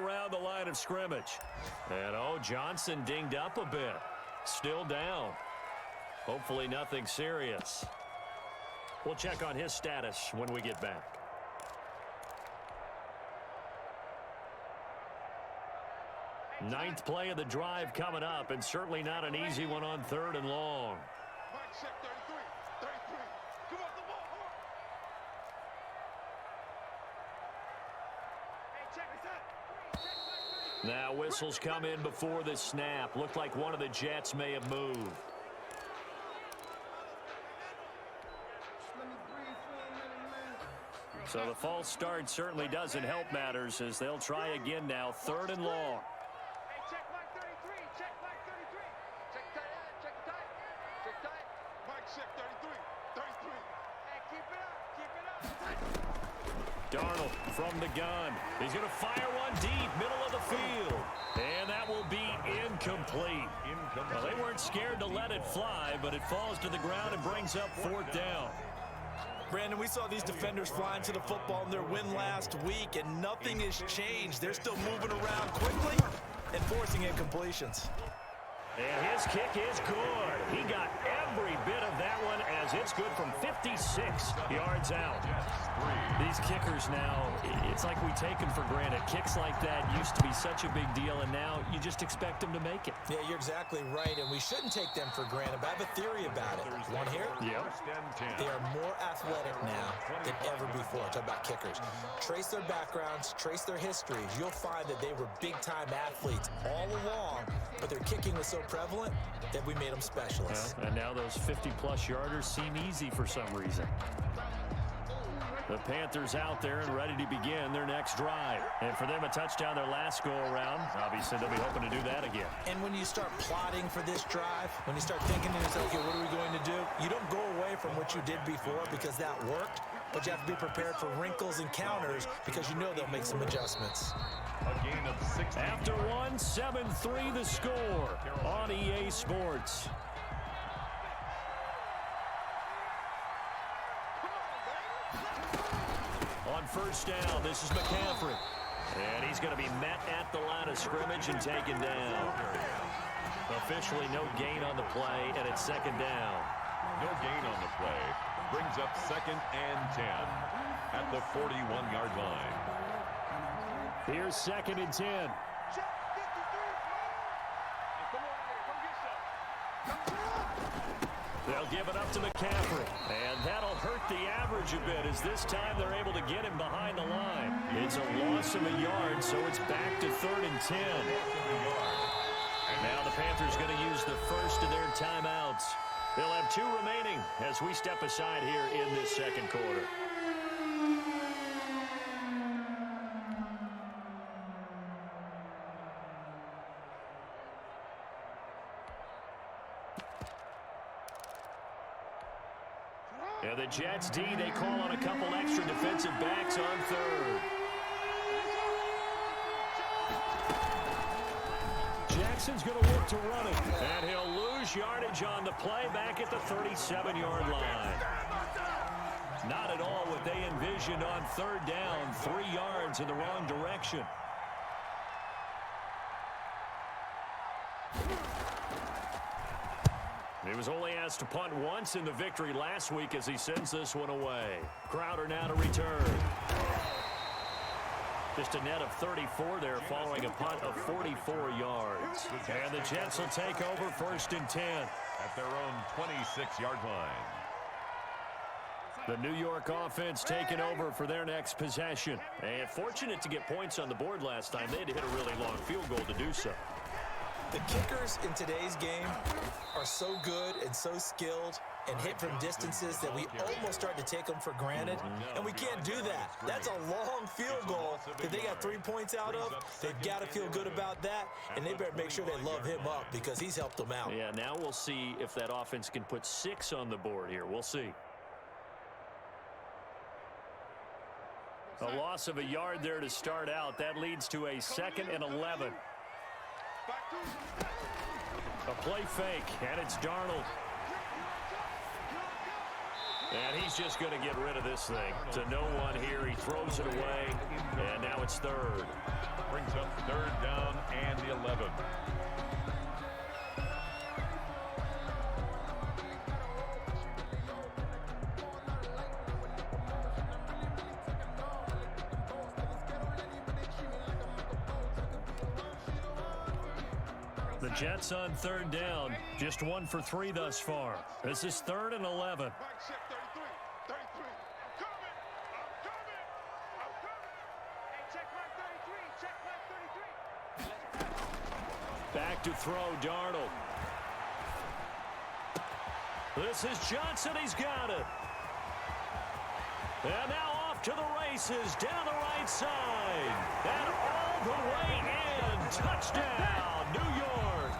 around the line of scrimmage. And, Johnson dinged up a bit. Still down. Hopefully nothing serious. We'll check on his status when we get back. Ninth play of the drive coming up, and certainly not an easy one on 3rd and long. Now whistles come in before the snap. Looked like one of the Jets may have moved. So the false start certainly doesn't help matters as they'll try again now. 3rd and long. Darnold from the gun. He's going to fire one deep, middle of the field. And that will be incomplete. Well, they weren't scared to let it fly, but it falls to the ground and brings up 4th down. Brandon, we saw these defenders flying to the football in their win last week, and nothing has changed. They're still moving around quickly and forcing incompletions. And his kick is good. He got every bit of that one as it's good from 56 yards out. These kickers now, it's like we take them for granted. Kicks like that used to be such a big deal, and now you just expect them to make it. Yeah, you're exactly right, and we shouldn't take them for granted, but I have a theory about it. Want to hear it? Yeah. They are more athletic now than ever before. Talk about kickers. Trace their backgrounds, trace their histories. You'll find that they were big-time athletes all along, but their kicking was so prevalent that we made them specialists. Yeah, and now those 50-plus yarders seem easy for some reason. The Panthers out there and ready to begin their next drive. And for them, a touchdown their last go-around. Obviously, they'll be hoping to do that again. And when you start plotting for this drive, when you start thinking to yourself, okay, what are we going to do? You don't go away from what you did before because that worked, but you have to be prepared for wrinkles and counters because you know they'll make some adjustments. A gain of 6. After one, 7-3 the score on EA Sports. On 1st down, this is McCaffrey. And he's going to be met at the line of scrimmage and taken down. Officially no gain on the play, and it's 2nd down. No gain on the play. Brings up 2nd and 10 at the 41-yard line. Here's 2nd and 10. They'll give it up to McCaffrey. And that'll hurt the average a bit as this time they're able to get him behind the line. It's a loss of a yard, so it's back to 3rd and 10. Now the Panthers going to use the first of their timeouts. They'll have 2 remaining as we step aside here in this 2nd quarter. And the Jets D, they call on a couple extra defensive backs on 3rd. Jackson's going to work to run it. And he'll lose yardage on the play back at the 37-yard line. Not at all what they envisioned on 3rd down. 3 yards in the wrong direction. He was only asked to punt once in the victory last week as he sends this one away. Crowder now to return. Just a net of 34 there following a punt of 44 yards. And the Jets will take over 1st and 10. At their own 26-yard line. The New York offense taking over for their next possession. And fortunate to get points on the board last time. They had to hit a really long field goal to do so. The kickers in today's game are so good and so skilled and hit from distances that we almost start to take them for granted, and we can't do that. That's a long field goal that they got 3 points out of. They've got to feel good about that, and they better make sure they love him up because he's helped them out. Yeah, now we'll see if that offense can put 6 on the board here. We'll see. A loss of a yard there to start out. That leads to a 2nd and 11. A play fake, and it's Darnold. And he's he's just going to get rid of this thing. To no one here. He throws it away, and now it's third. Brings up third down and 11. The Jets on third down, just 1 for 3 thus far. This is 3rd and 11. Back to throw, Darnold. This is Johnson, he's got it. And now off to the races, down the right side. And all the way in, touchdown, New York.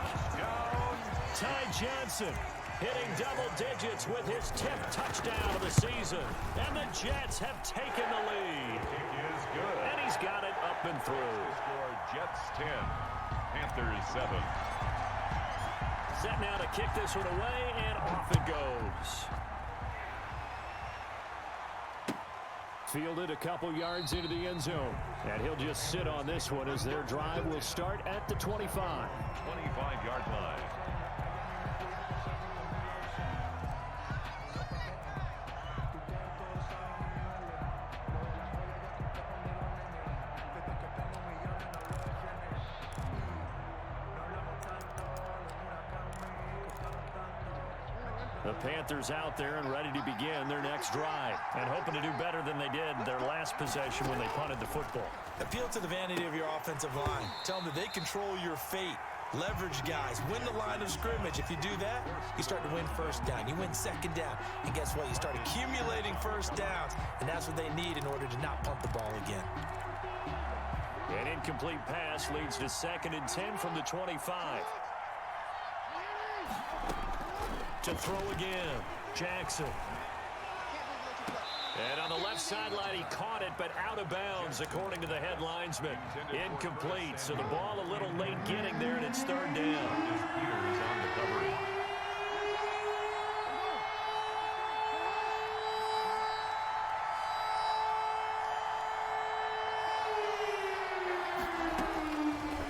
Ty Johnson hitting double digits with his 10th touchdown of the season. And the Jets have taken the lead. Kick is good. And he's got it up and through. Score Jets 10, Panthers 7. Set now to kick this one away, and off it goes. Fielded a couple yards into the end zone. And he'll just sit on this one as their drive will start at the 25. 25-yard line. The Panthers out there and ready to begin their next drive and hoping to do better than they did their last possession when they punted the football. Appeal to the vanity of your offensive line. Tell them that they control your fate. Leverage guys. Win the line of scrimmage. If you do that, you start to win first down. You win second down. And guess what? You start accumulating first downs. And that's what they need in order to not punt the ball again. An incomplete pass leads to 2nd and 10 from the 25. To throw again, Jackson. And on the left sideline, he caught it, but out of bounds, according to the head linesman. Incomplete, so the ball a little late getting there, and it's 3rd down. Peters on the coverage.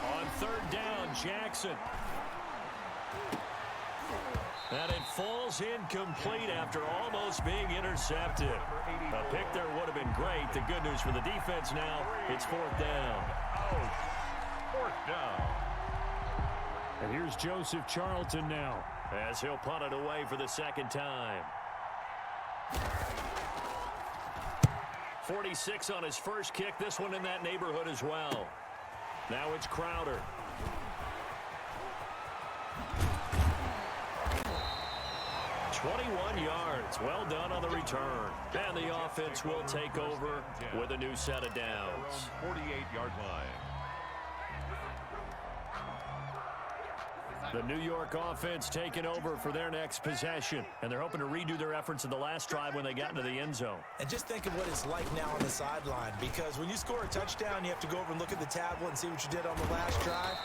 On 3rd down, Jackson. And it falls incomplete after almost being intercepted. A pick there would have been great. The good news for the defense now, it's 4th down. Ouch. 4th down. And here's Joseph Charlton now as he'll punt it away for the 2nd time. 46 on his first kick. This one in that neighborhood as well. Now it's Crowder. .21 yards. Well done on the return. And the offense will take over with a new set of downs. 48-yard line. The New York offense taking over for their next possession. And they're hoping to redo their efforts in the last drive when they got into the end zone. And just think of what it's like now on the sideline. Because when you score a touchdown, you have to go over and look at the tablet and see what you did on the last drive.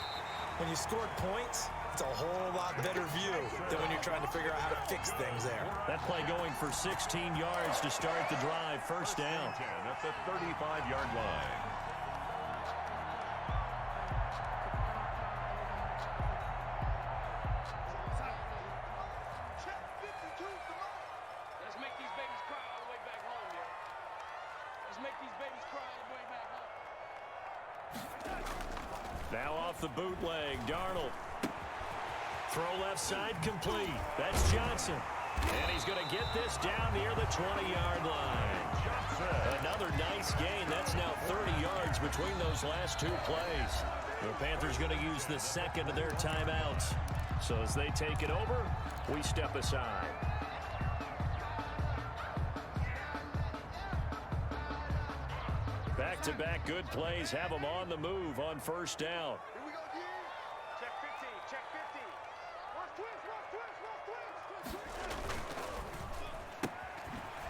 When you scored points, it's a whole lot better view than when you're trying to figure out how to fix things there. That play going for 16 yards to start the drive. 1st down. 10 at the 35-yard line. Let's make these babies cry all the way back home, yeah. Let's make these babies cry all the way back home. Now off the bootleg, Darnold. Throw left side complete. That's Johnson. And he's going to get this down near the 20-yard line. Another nice gain. That's now 30 yards between those last 2 plays. The Panthers going to use the 2nd of their timeouts. So as they take it over, we step aside. Back-to-back good plays have them on the move on 1st down. Here we go, D. Check 15, check 15. Watch twist.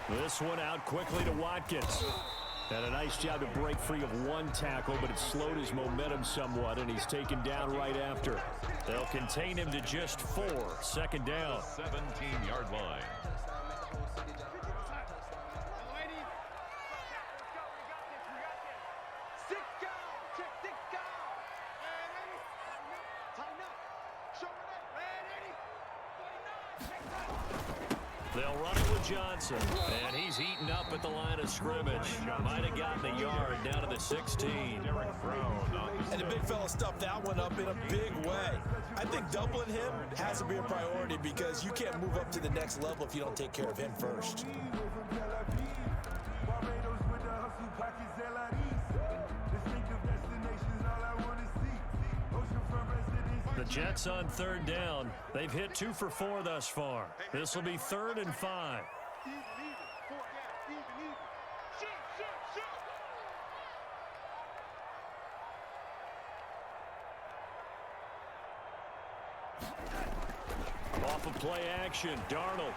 This one out quickly to Watkins. And a nice job to break free of 1 tackle, but it slowed his momentum somewhat, and he's taken down right after. They'll contain him to just 4. 2nd down. 17-yard line. They'll run it with Johnson. And he's eaten up at the line of scrimmage. Might have gotten a yard down to the 16. And the big fella stuffed that one up in a big way. I think doubling him has to be a priority because you can't move up to the next level if you don't take care of him first. The Jets on third down. They've hit 2 for 4 thus far. This will be 3rd and 5. Off of play action, Darnold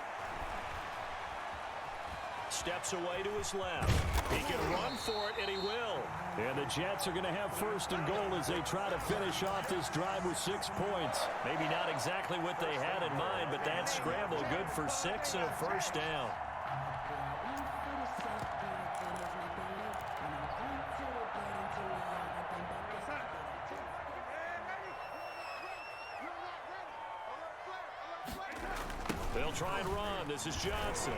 steps away to his left. He can run for it, and he will. And the Jets are going to have 1st and goal as they try to finish off this drive with 6 points. Maybe not exactly what they had in mind, but that scramble good for 6 and a 1st down. They'll try and run. This is Johnson.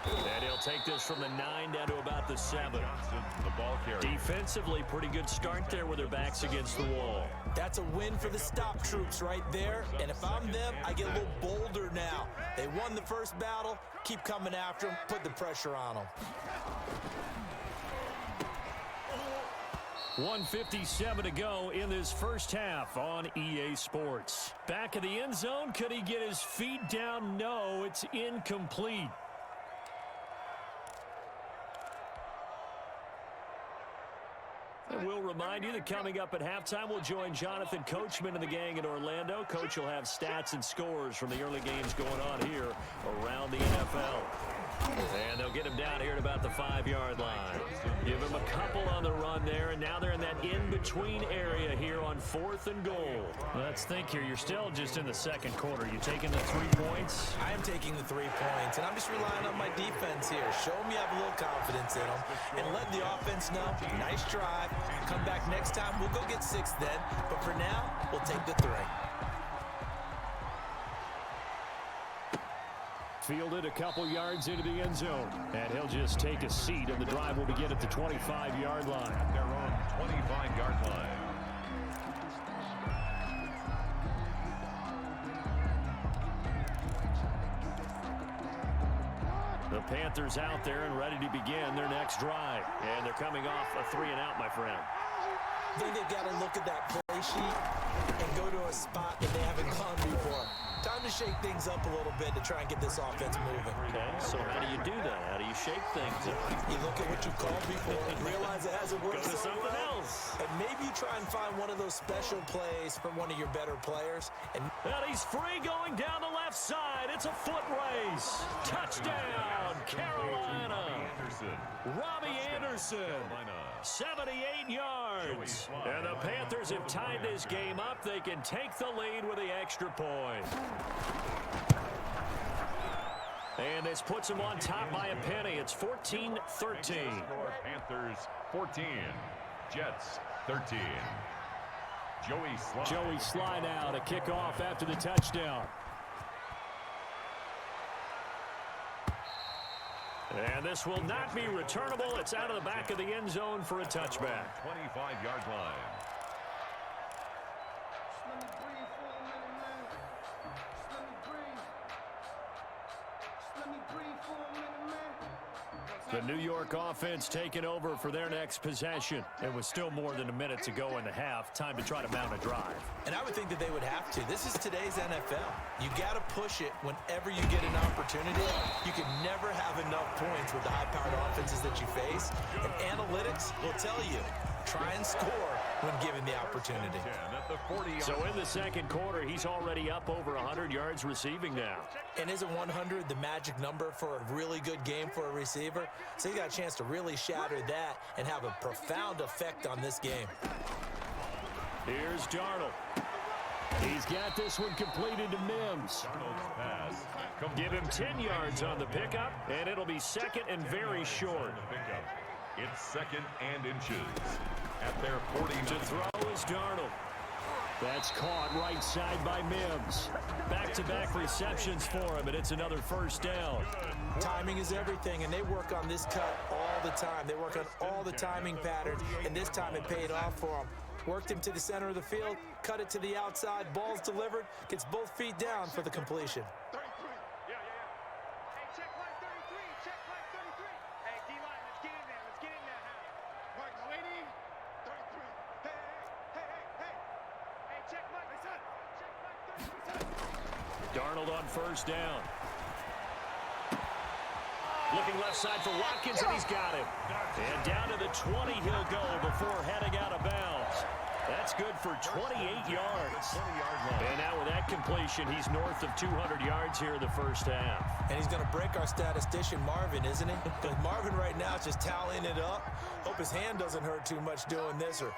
And he'll take this from the 9 down to about the 7. The ball carrier. Defensively, pretty good start there with their backs against the wall. That's a win for the stop troops right there. And if I'm them, I get a little bolder now. They won the first battle. Keep coming after them. Put the pressure on them. 1:57 to go in this first half on EA Sports. Back in the end zone. Could he get his feet down? No, it's incomplete. And we'll remind you that coming up at halftime, we'll join Jonathan Coachman and the gang in Orlando. Coach will have stats and scores from the early games going on here around the NFL. And they'll get him down here at about the 5-yard line. Give him a couple on the run there, and now they're in that in-between area here on 4th and goal. Let's think here. You're still just in the second quarter. You taking the 3 points? I am taking the 3 points, and I'm just relying on my defense here. Show them you have a little confidence in them, and let the offense know, nice drive. Come back next time. We'll go get 6 then, but for now, we'll take the 3. Fielded a couple yards into the end zone. And he'll just take a seat, and the drive will begin at the 25-yard line. At their own 25-yard line. The Panthers out there and ready to begin their next drive. And they're coming off a 3-and-out, my friend. I think they've got to look at that play sheet and go to a spot that they haven't gone before. Time to shake things up a little bit to try and get this offense moving. Okay, so how do you do that? How do you shake things up? You look at what you called before and realize it hasn't worked. Go to so something well. else. And maybe you try and find one of those special plays from one of your better players. And he's free going down the left side. It's a foot race. Touchdown, Carolina. Robbie Anderson. 78 yards. And the Panthers have tied this game up. They can take the lead with the extra point. And this puts them on top by a penny. It's 14-13. Panthers 14. Jets 13. Joey slide out. A kickoff after the touchdown. And this will not be returnable. It's out of the back of the end zone for a touchback. 25-yard line. The New York offense taking over for their next possession. It was still more than a minute to go in the half. Time to try to mount a drive. And I would think that they would have to. This is today's NFL. You got to push it whenever you get an opportunity. You can never have enough points with the high-powered offenses that you face. And analytics will tell you, try and score when given the opportunity. So in the second quarter, he's already up over 100 yards receiving now. And isn't 100 the magic number for a really good game for a receiver? So he got a chance to really shatter that and have a profound effect on this game. Here's Darnold. He's got this one completed to Mims. Give him 10 yards on the pickup, and it'll be second and very short. It's second and inches at their 40. To throw is Darnold. That's caught right side by Mims. Back-to-back receptions for him, and it's another first down. Timing is everything, and they work on this cut all the time. They work on all the timing patterns, and this time it paid off for them. Worked him to the center of the field, cut it to the outside, ball's delivered, gets both feet down for the completion. 33. Yeah. Hey, check line 33. Check line 33. Hey, D-line, let's get in there. Let's get in there now. Right, waiting. 33. Hey. Hey, check line. Check line 33. Darnold on first down. Looking left side for Watkins, and he's got him. And down to the 20 he'll go before heading out of bounds. That's good for 28 yards. And now with that completion, he's north of 200 yards here in the first half. And he's going to break our statistician, Marvin, isn't he? Because Marvin right now is just tallying it up. Hope his hand doesn't hurt too much doing this or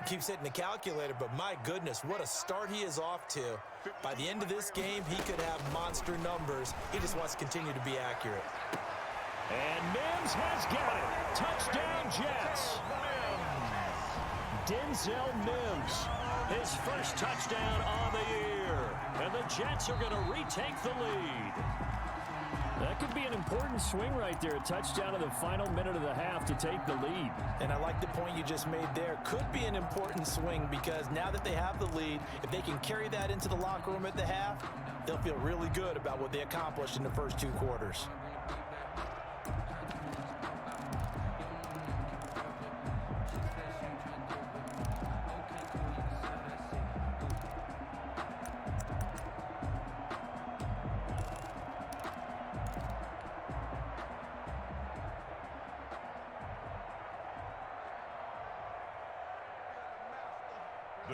keeps hitting the calculator. But my goodness, what a start he is off to. By the end of this game, he could have monster numbers. He just wants to continue to be accurate. And Mims has got it. Touchdown, Jets. Denzel Mims, his first touchdown on the year. And the Jets are going to retake the lead. That could be an important swing right there. A touchdown in the final minute of the half to take the lead. And I like the point you just made there. Could be an important swing because now that they have the lead, if they can carry that into the locker room at the half, they'll feel really good about what they accomplished in the first two quarters.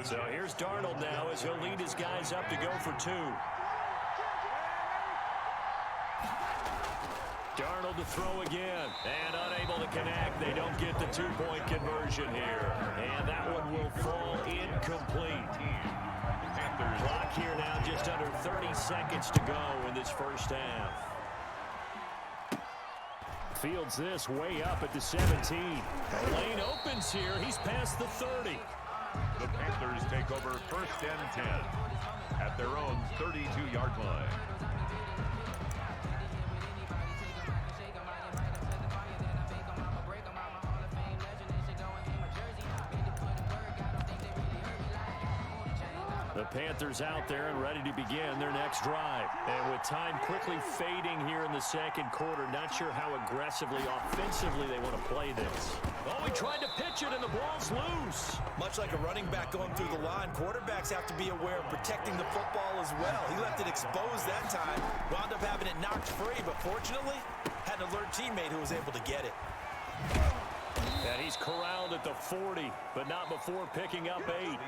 So here's Darnold now as he'll lead his guys up to go for two. Darnold to throw again, and unable to connect. They don't get the two-point conversion here. And that one will fall incomplete. Clock here now just under 30 seconds to go in this first half. Fields this way up at the 17. Lane opens here. He's past the 30. The Panthers take over first and 10 at their own 32-yard line. The Panthers out there and ready to begin their next drive. And with time quickly fading here in the second quarter, not sure how aggressively, offensively they want to play this. Oh, he tried to pitch it and the ball's loose. Much like a running back going through the line, quarterbacks have to be aware of protecting the football as well. He left it exposed that time, wound up having it knocked free, but fortunately, had an alert teammate who was able to get it. And he's corralled at the 40, but not before picking up 8.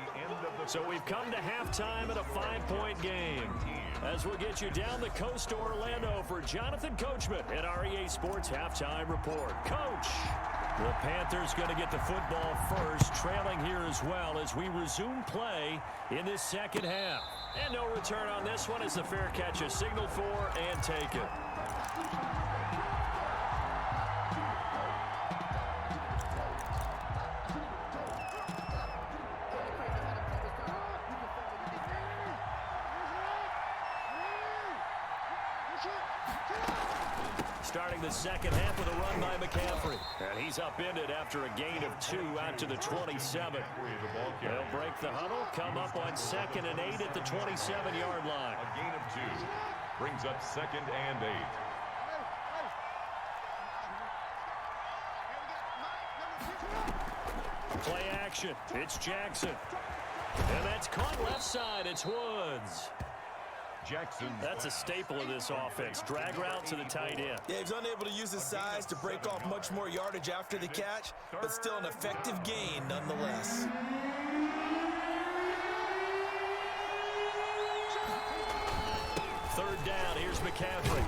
So we've come to halftime in a 5-point game. As we'll get you down the coast to Orlando for Jonathan Coachman at our EA Sports Halftime Report. Coach, the Panthers going to get the football first, trailing here as well as we resume play in this second half. And no return on this one as the fair catch is signaled for and taken. Starting the second half with a run by McCaffrey. And he's upended after a gain of 2 out to the 27. They'll break the huddle, come up on 2nd and 8 at the 27-yard line. A gain of 2 brings up 2nd and 8. Play action. It's Jackson. And that's caught left side. It's Woods. Jackson. That's a staple of this offense. Drag route to the tight end. Yeah, he's unable to use his size to break off much more yardage after the catch, but still an effective gain nonetheless. Third down. Here's McCaffrey.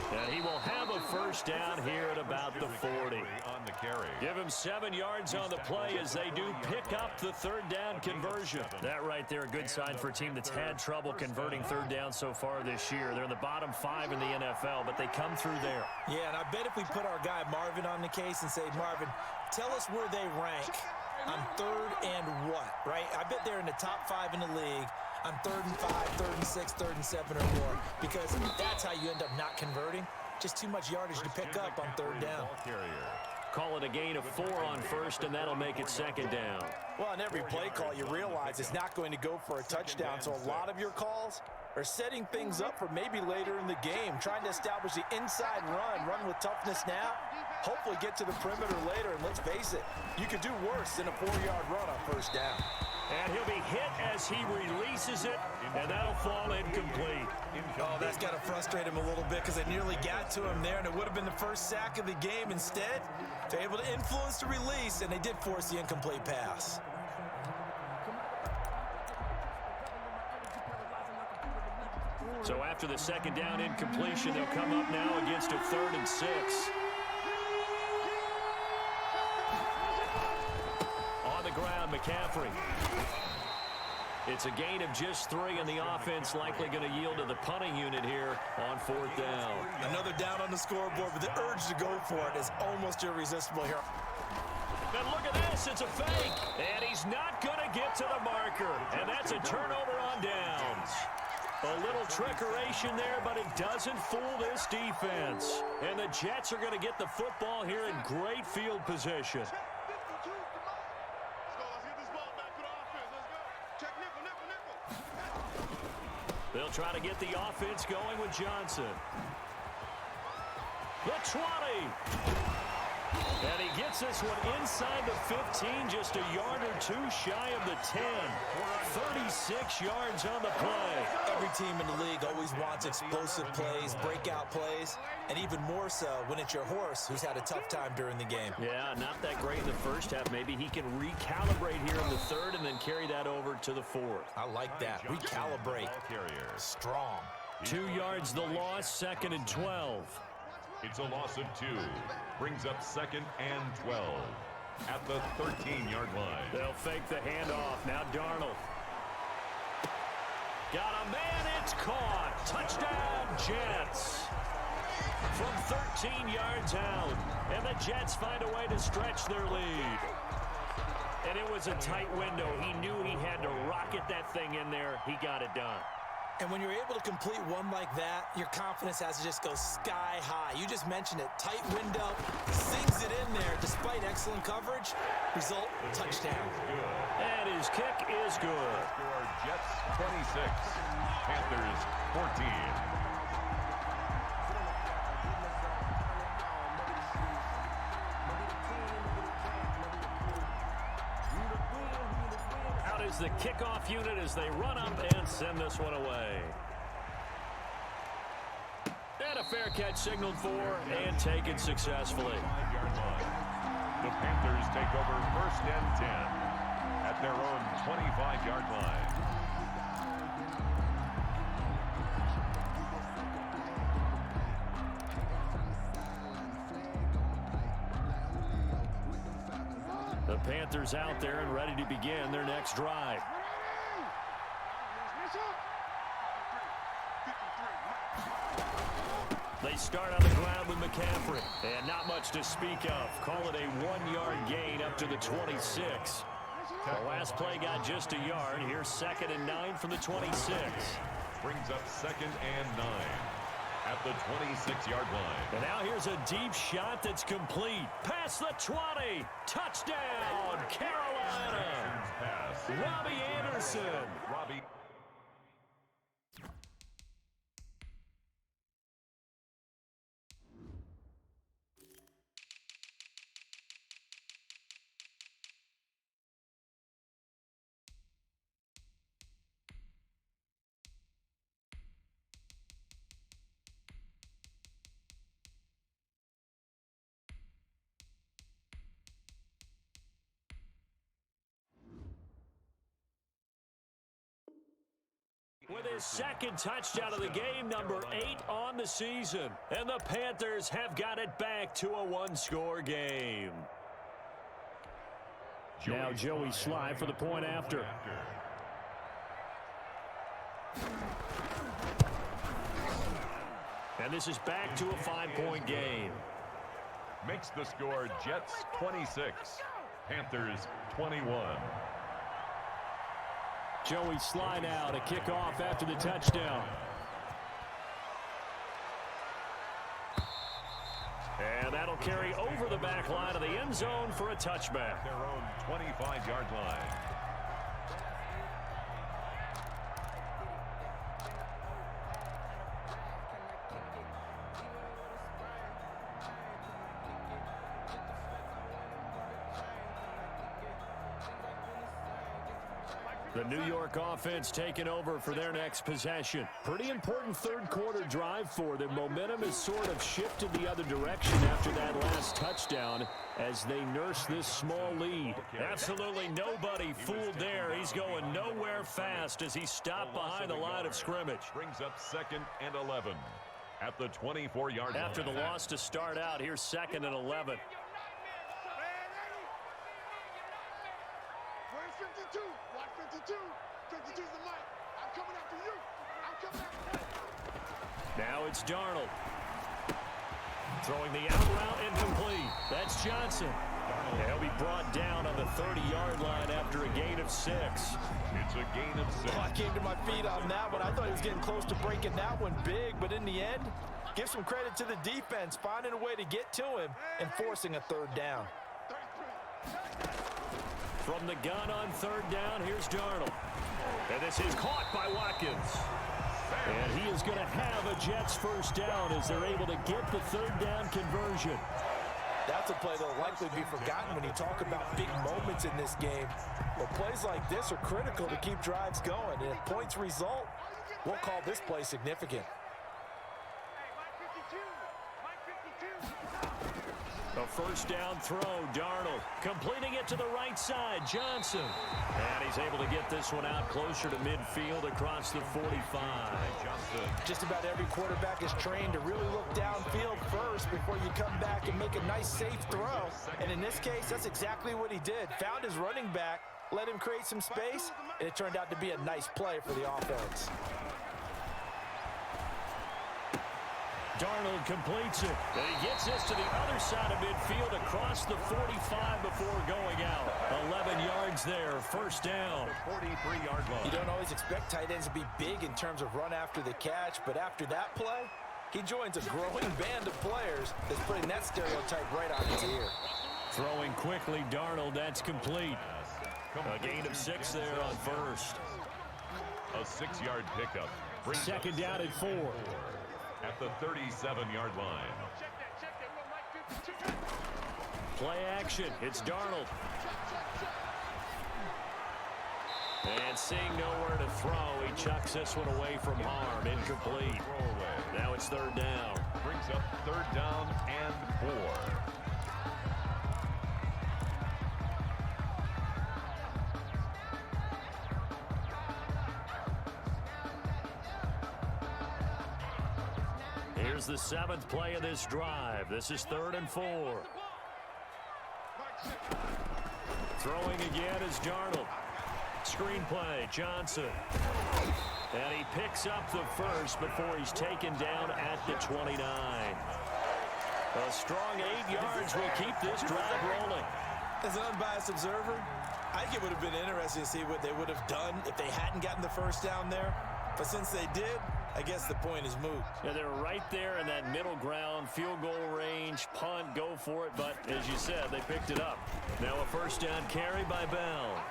And he will have a first down here at about the 40. On the carry. Give him 7 yards on the play as they do pick up the third down conversion. That right there, a good sign for a team that's had trouble converting third down so far this year. They're in the bottom 5 in the NFL, but they come through there. Yeah, and I bet if we put our guy Marvin on the case and say, Marvin, tell us where they rank on 3rd and what, right? I bet they're in the top 5 in the league on 3rd and 5, 3rd and 6, 3rd and 7 or more, because that's how you end up not converting. Just too much yardage to pick up on 3rd down. Call it a gain of 4 on 1st, and that'll make it 2nd down. Well, on every play call, you realize it's not going to go for a touchdown, so a lot of your calls are setting things up for maybe later in the game, trying to establish the inside run with toughness now, hopefully get to the perimeter later, and let's face it, you could do worse than a 4-yard run on 1st down. And he'll be hit as he releases it, and that'll fall incomplete. Oh, that's got to frustrate him a little bit because I nearly got to him there, and it would have been the first sack of the game. Instead, they're able to influence the release, and they did force the incomplete pass. So after the 2nd down incompletion, they'll come up now against a 3rd and 6. On the ground, McCaffrey. It's a gain of just 3, and the offense likely going to yield to the punting unit here on 4th down. Another down on the scoreboard, but the urge to go for it is almost irresistible here. And look at this, it's a fake. And he's not going to get to the marker. And that's a turnover on downs. A little trickeration there, but it doesn't fool this defense. And the Jets are going to get the football here in great field position. They'll try to get the offense going with Johnson. The 20. And he gets this one inside the 15, just a yard or 2 shy of the 10. 36 yards on the play. Every team in the league always wants explosive plays, breakout plays, and even more so when it's your horse who's had a tough time during the game. Yeah, not that great in the 1st half. Maybe he can recalibrate here in the 3rd and then carry that over to the 4th. I like that. Recalibrate. Strong. 2 yards the loss, 2nd and 12. It's a loss of 2. Brings up 2nd and 12 at the 13-yard line. They'll fake the handoff. Now Darnold. Got a man, it's caught. Touchdown, Jets. From 13 yards out. And the Jets find a way to stretch their lead. And it was a tight window. He knew he had to rocket that thing in there. He got it done. And when you're able to complete one like that, your confidence has to just go sky high. You just mentioned it. Tight window, sings it in there despite excellent coverage. Result, touchdown. And his kick is good. Score Jets 26, Panthers 14. Is the kickoff unit as they run up and send this one away. And a fair catch signaled for and taken successfully. 5-yard line. The Panthers take over 1st and 10 at their own 25-yard line. The Panthers out there and ready to begin their next drive. They start on the ground with McCaffrey. And not much to speak of. Call it a 1-yard gain up to the 26. The last play got just a yard. Here's 2nd and 9 from the 26. Brings up 2nd and 9 at the 26-yard line. And now here's a deep shot that's complete. Past the 20. Touchdown, Carolina. Pass. Robbie Anderson. Robbie. With his 2nd touchdown of the game, number 8 on the season. And the Panthers have got it back to a 1-score game. Now Joey Sly for the point after. And this is back to a 5-point game. Makes the score Jets 26, Panthers 21. Joey Sly now to kick off after the touchdown. And that'll carry over the back line of the end zone for a touchback. Their own 25-yard line. The New York offense taking over for their next possession. Pretty important third quarter drive for them. Momentum has sort of shifted the other direction after that last touchdown as they nurse this small lead. Absolutely nobody fooled there. He's going nowhere fast as he stopped behind the line of scrimmage. Brings up 2nd and 11 at the 24-yard line. After the loss to start out, here's 2nd and 11. Where's 52? Watch 52. 52's the mic. I'm coming after you. I'm coming after you. Now it's Darnold. Throwing the out route incomplete. That's Johnson. He'll be brought down on the 30-yard line after a gain of 6. It's a gain of 6. Oh, I came to my feet on that one. I thought he was getting close to breaking that one big, but in the end, give some credit to the defense, finding a way to get to him and forcing a third down. 33. From the gun on third down, here's Darnold. And this is caught by Watkins. And he is going to have a Jets first down as they're able to get the third down conversion. That's a play that will likely be forgotten when you talk about big moments in this game. But plays like this are critical to keep drives going. And if points result, we'll call this play significant. Hey, Mike 52. Mike 52. A first down throw, Darnold completing it to the right side, Johnson. And he's able to get this one out closer to midfield across the 45. Just about every quarterback is trained to really look downfield first before you come back and make a nice, safe throw. And in this case, that's exactly what he did. Found his running back, let him create some space, and it turned out to be a nice play for the offense. Darnold completes it. And he gets this to the other side of midfield across the 45 before going out. 11 yards there, first down. 43-yard line. You don't always expect tight ends to be big in terms of run after the catch, but after that play, he joins a growing band of players that's putting that stereotype right on its ear. Throwing quickly, Darnold, that's complete. A gain of 6 there on first. A 6-yard pickup. Second down at 4. At the 37-yard line. Check that. Will Mike 52. Play action. It's Darnold. And seeing nowhere to throw, he chucks this one away from harm. Incomplete. Now it's third down. Brings up 3rd down and 4. Here's the 7th play of this drive. This is 3rd and 4. Throwing again is Darnold. Screenplay, Johnson. And he picks up the first before he's taken down at the 29. A strong 8 yards will keep this drive rolling. As an unbiased observer, I think it would have been interesting to see what they would have done if they hadn't gotten the first down there. But since they did, I guess the point is moot. Yeah, they're right there in that middle ground, field goal range, punt, go for it. But as you said, they picked it up. Now a first down carry by Bell.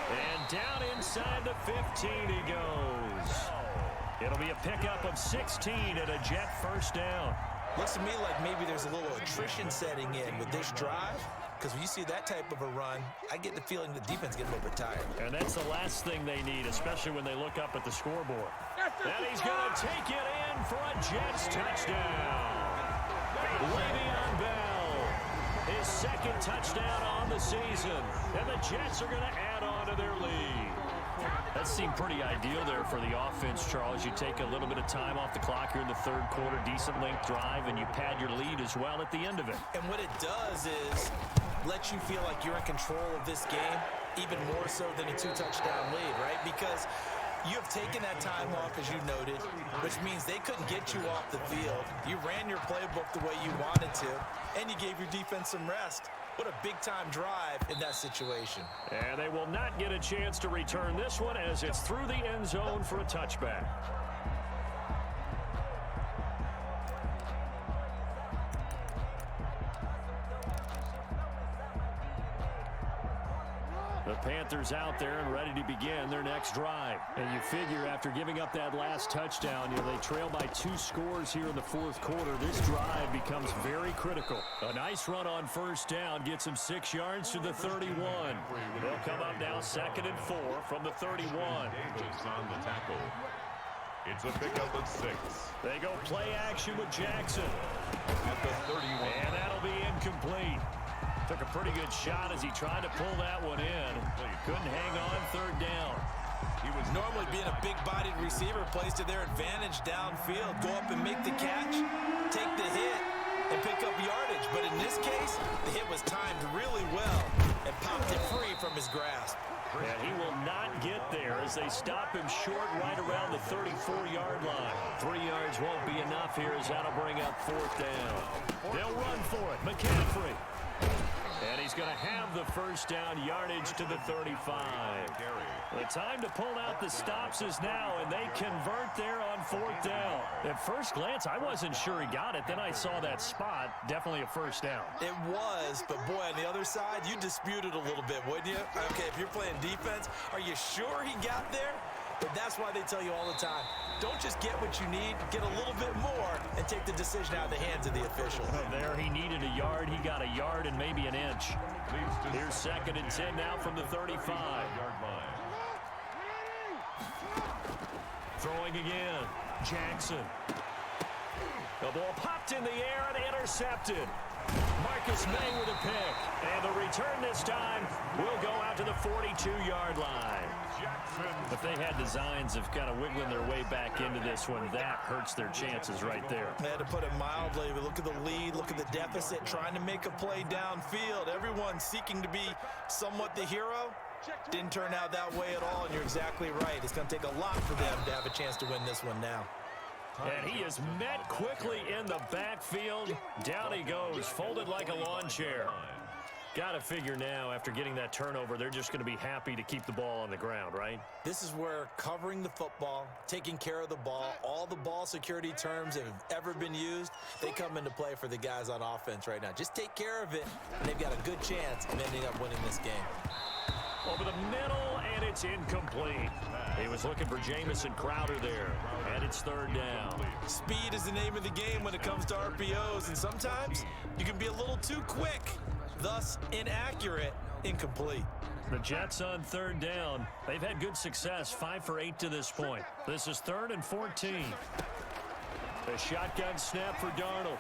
And down inside the 15 he goes. It'll be a pickup of 16 and a Jet first down. Looks to me like maybe there's a little attrition setting in with this drive. Because when you see that type of a run, I get the feeling the defense getting a little bit tired. And that's the last thing they need, especially when they look up at the scoreboard. And he's going to take it in for a Jets touchdown. Le'Veon Bell, his 2nd touchdown on the season. And the Jets are going to add on to their lead. That seemed pretty ideal there for the offense, Charles. You take a little bit of time off the clock here in the 3rd quarter, decent length drive, and you pad your lead as well at the end of it. And what it does is let you feel like you're in control of this game, even more so than a 2-touchdown lead, right? Because you have taken that time off, as you noted, which means they couldn't get you off the field. You ran your playbook the way you wanted to, and you gave your defense some rest. What a big-time drive in that situation. And they will not get a chance to return this one as it's through the end zone for a touchback. The Panthers out there and ready to begin their next drive. And you figure after giving up that last touchdown, they trail by 2 scores here in the fourth quarter. This drive becomes very critical. A nice run on first down gets him 6 yards to the 31. They'll come up now 2nd and 4 from the 31. Davis on the tackle. It's a pickup of 6. They go play action with Jackson. At the 31. And that'll be incomplete. Took a pretty good shot as he tried to pull that one in. Couldn't hang on 3rd down. He was normally being a big-bodied receiver, plays to their advantage downfield. Go up and make the catch, take the hit, and pick up yardage. But in this case, the hit was timed really well and popped it free from his grasp. And he will not get there as they stop him short right around the 34-yard line. 3 yards won't be enough here as that'll bring up 4th down. They'll run for it. McCaffrey. And he's going to have the first down yardage to the 35. The time to pull out the stops is now, and they convert there on 4th down. At first glance, I wasn't sure he got it. Then I saw that spot. Definitely a first down. It was, but boy, on the other side, you dispute it a little bit, wouldn't you? Okay, if you're playing defense, are you sure he got there? But that's why they tell you all the time, don't just get what you need, get a little bit more, and take the decision out of the hands of the official. There he needed a yard. He got a yard and maybe an inch. Here's 2nd and 10 now from the 35. Throwing again. Jackson. The ball popped in the air and intercepted. Marcus May with a pick. And the return this time will go out to the 42-yard line. If they had designs of kind of wiggling their way back into this one, that hurts their chances right there. They had to put it mildly, but look at the lead, look at the deficit, trying to make a play downfield. Everyone seeking to be somewhat the hero. Didn't turn out that way at all, and you're exactly right. It's going to take a lot for them to have a chance to win this one now. And he is met quickly in the backfield. Down he goes, folded like a lawn chair. Got to figure now, after getting that turnover, they're just going to be happy to keep the ball on the ground, right? This is where covering the football, taking care of the ball, all the ball security terms that have ever been used, they come into play for the guys on offense right now. Just take care of it, and they've got a good chance of ending up winning this game. Over the middle, and it's incomplete. He was looking for Jamison Crowder there, and it's 3rd down. Speed is the name of the game when it comes to RPOs, and sometimes you can be a little too quick, thus inaccurate, incomplete. The Jets on 3rd down. They've had good success, 5 for 8 to this point. This is 3rd and 14. The shotgun snap for Darnold.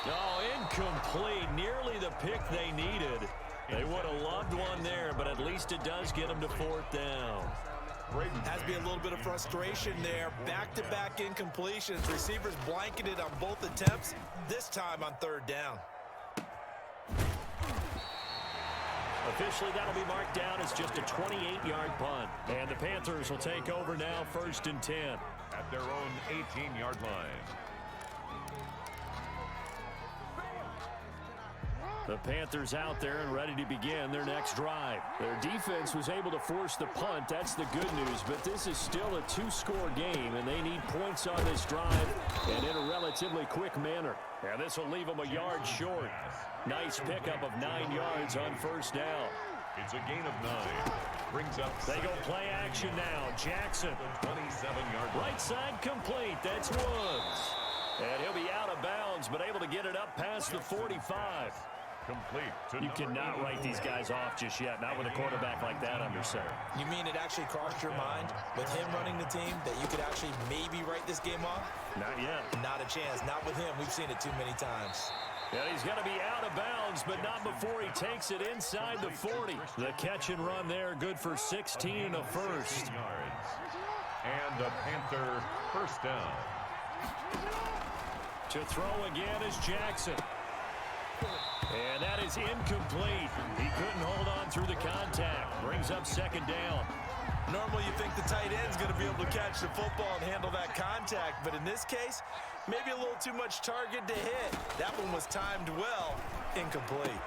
Oh, incomplete. Nearly the pick they needed. They would have loved one there, but at least it does get them to 4th down. Has to be a little bit of frustration there. Back-to-back incompletions. Receivers blanketed on both attempts, this time on 3rd down. Officially, that'll be marked down as just a 28-yard punt. And the Panthers will take over now, 1st and 10. At their own 18-yard line. The Panthers out there and ready to begin their next drive. Their defense was able to force the punt. That's the good news, but this is still a 2-score game, and they need points on this drive and in a relatively quick manner. And this will leave them a yard short. Nice pickup of 9 yards on 1st down. It's a gain of 9. Brings up. They go play action now. Jackson. 27-yard line. Right side complete. That's Woods. And he'll be out of bounds, but able to get it up past the 45. Complete to You cannot write these guys off just yet, not with a quarterback like that under center. You mean it actually crossed your mind with him running the team that you could actually maybe write this game off? Not yet. Not a chance. Not with him. We've seen it too many times. Yeah, he's going to be out of bounds, but not before he takes it inside the 40. The catch and run there, good for 16 and a first. Yards. And a Panther 1st down. To throw again is Jackson. And that is incomplete. He couldn't hold on through the contact. Brings up 2nd down. Normally you think the tight end's going to be able to catch the football and handle that contact, but in this case, maybe a little too much target to hit. That one was timed well, incomplete.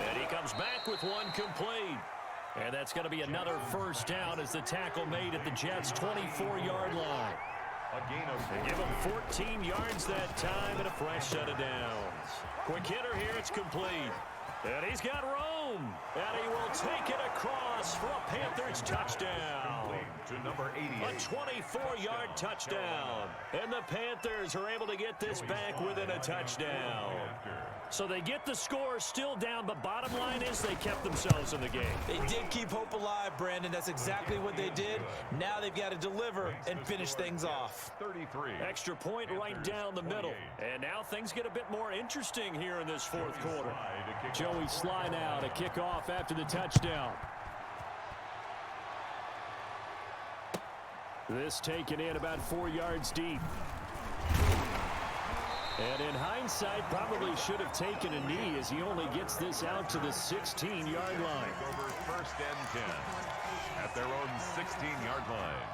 And he comes back with one complete. And that's going to be another first down as the tackle made at the Jets' 24-yard line. They give him 14 yards that time and a fresh set of downs. Quick hitter here, it's complete. And he's got room. And he will take it across for a Panthers touchdown. To number 88. A 24-yard touchdown. And the Panthers are able to get this back within a touchdown. So they get the score still down, but bottom line is they kept themselves in the game. They did keep hope alive, Brandon. That's exactly what they did. Now they've got to deliver and finish things off. 33. Extra point right down the middle. And now things get a bit more interesting here in this fourth quarter. Joey Sly now to kick off after the touchdown. This taken in about 4 yards deep. And in hindsight, probably should have taken a knee as he only gets this out to the 16-yard line. Over first and 10 at their own 16-yard line.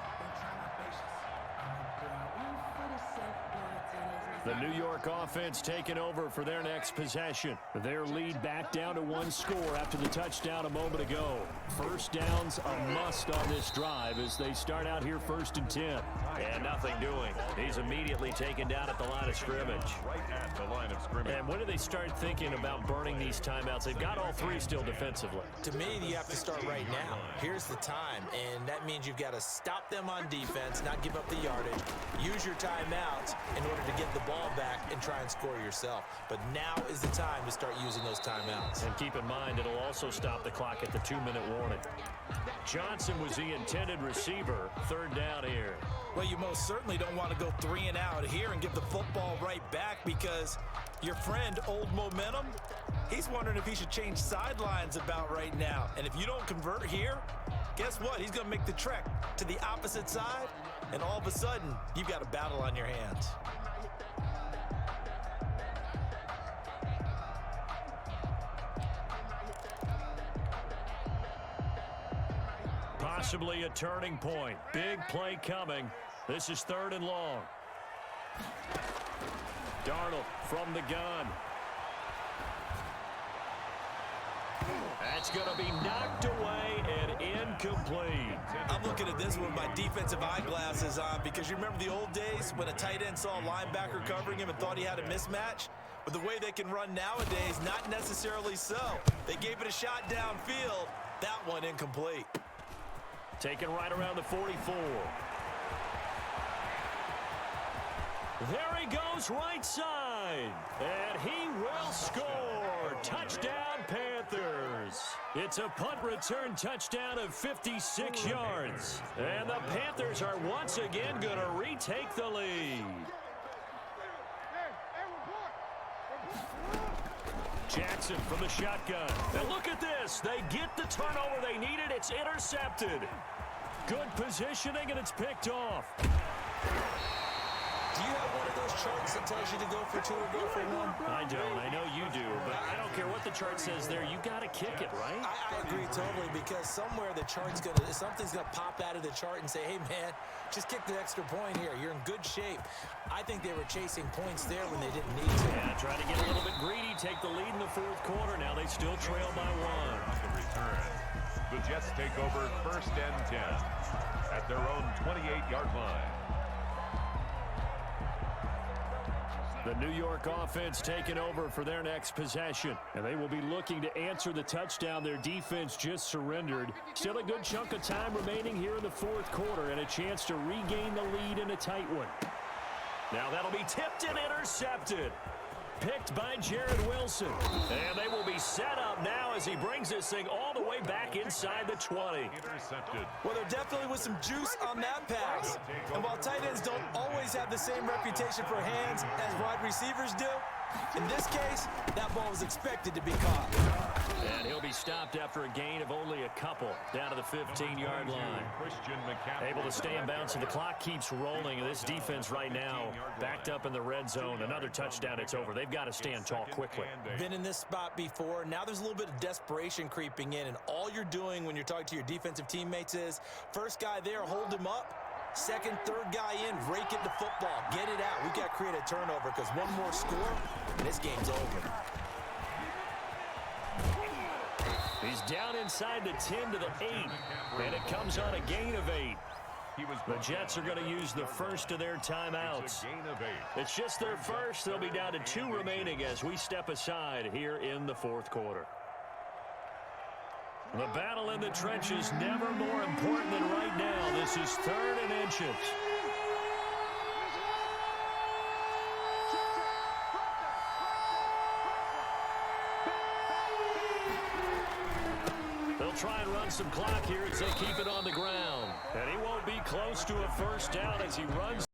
The New York offense taking over for their next possession. Their lead back down to one score after the touchdown a moment ago. First down's a must on this drive as they start out here 1st and 10. And nothing doing. He's immediately taken down at the line of scrimmage. Right at the line of scrimmage. And when do they start thinking about burning these timeouts? They've got all three still defensively. To me, you have to start right now. Here's the time, and that means you've got to stop them on defense, not give up the yardage, use your timeouts in order to get the ball back and try and score yourself. But now is the time to start using those timeouts. And keep in mind, it'll also stop the clock at the 2-minute warning. Johnson was the intended receiver. 3rd down here. Well, you most certainly don't want to go 3 and out here and give the football right back because your friend, Old Momentum, he's wondering if he should change sidelines about right now. And if you don't convert here, guess what? He's going to make the trek to the opposite side, and all of a sudden, you've got a battle on your hands. Possibly a turning point. Big play coming. This is 3rd and long. Darnold from the gun. That's going to be knocked away and incomplete. I'm looking at this with my defensive eyeglasses on because you remember the old days when a tight end saw a linebacker covering him and thought he had a mismatch? But the way they can run nowadays, not necessarily so. They gave it a shot downfield. That one incomplete. Taken right around the 44. There he goes right side. And he will score. Touchdown, Panthers. It's a punt return touchdown of 56 yards. And the Panthers are once again going to retake the lead. Jackson from the shotgun. And look at this. They get the turnover they needed. It's intercepted. Good positioning, and it's picked off. Do you have one of those charts that tells you to go for 2 or go for 1? I don't. I know you do, but I don't care what the chart says there. You got to kick it, right? I agree totally because somewhere the chart's something's gonna pop out of the chart and say, hey man, just kick the extra point here. You're in good shape. I think they were chasing points there when they didn't need to. Yeah, trying to get a little bit greedy, take the lead in the 4th quarter. Now they still trail by 1. On the return, the Jets take over 1st and 10 at their own 28-yard line. The New York offense taking over for their next possession. And they will be looking to answer the touchdown their defense just surrendered. Still a good chunk of time remaining here in the 4th quarter and a chance to regain the lead in a tight one. Now that'll be tipped and intercepted. Picked by Jared Wilson. And they will be set up now as he brings this thing all the way back inside the 20. Intercepted. Well, there definitely was some juice on that pass. And while tight ends don't always have the same reputation for hands as wide receivers do, in this case, that ball was expected to be caught. And he'll be stopped after a gain of only a couple down to the 15-yard line. Able to stay in bounds, and the clock keeps rolling. This defense right now backed up in the red zone. Another touchdown, it's over. They've got to stand tall quickly. Been in this spot before. Now there's a little bit of desperation creeping in, and all you're doing when you're talking to your defensive teammates is first guy there, hold him up. Second, third guy in, rake it to football. Get it out. We've got to create a turnover because one more score, and this game's over. He's down inside the 10 to the 8, and it comes on a gain of 8. The Jets are going to use the first of their timeouts. It's just their first. They'll be down to 2 remaining as we step aside here in the fourth quarter. The battle in the trenches never more important than right now. This is 3rd and inches. They'll try and run some clock here as they keep it on the ground. And he won't be close to a first down as he runs.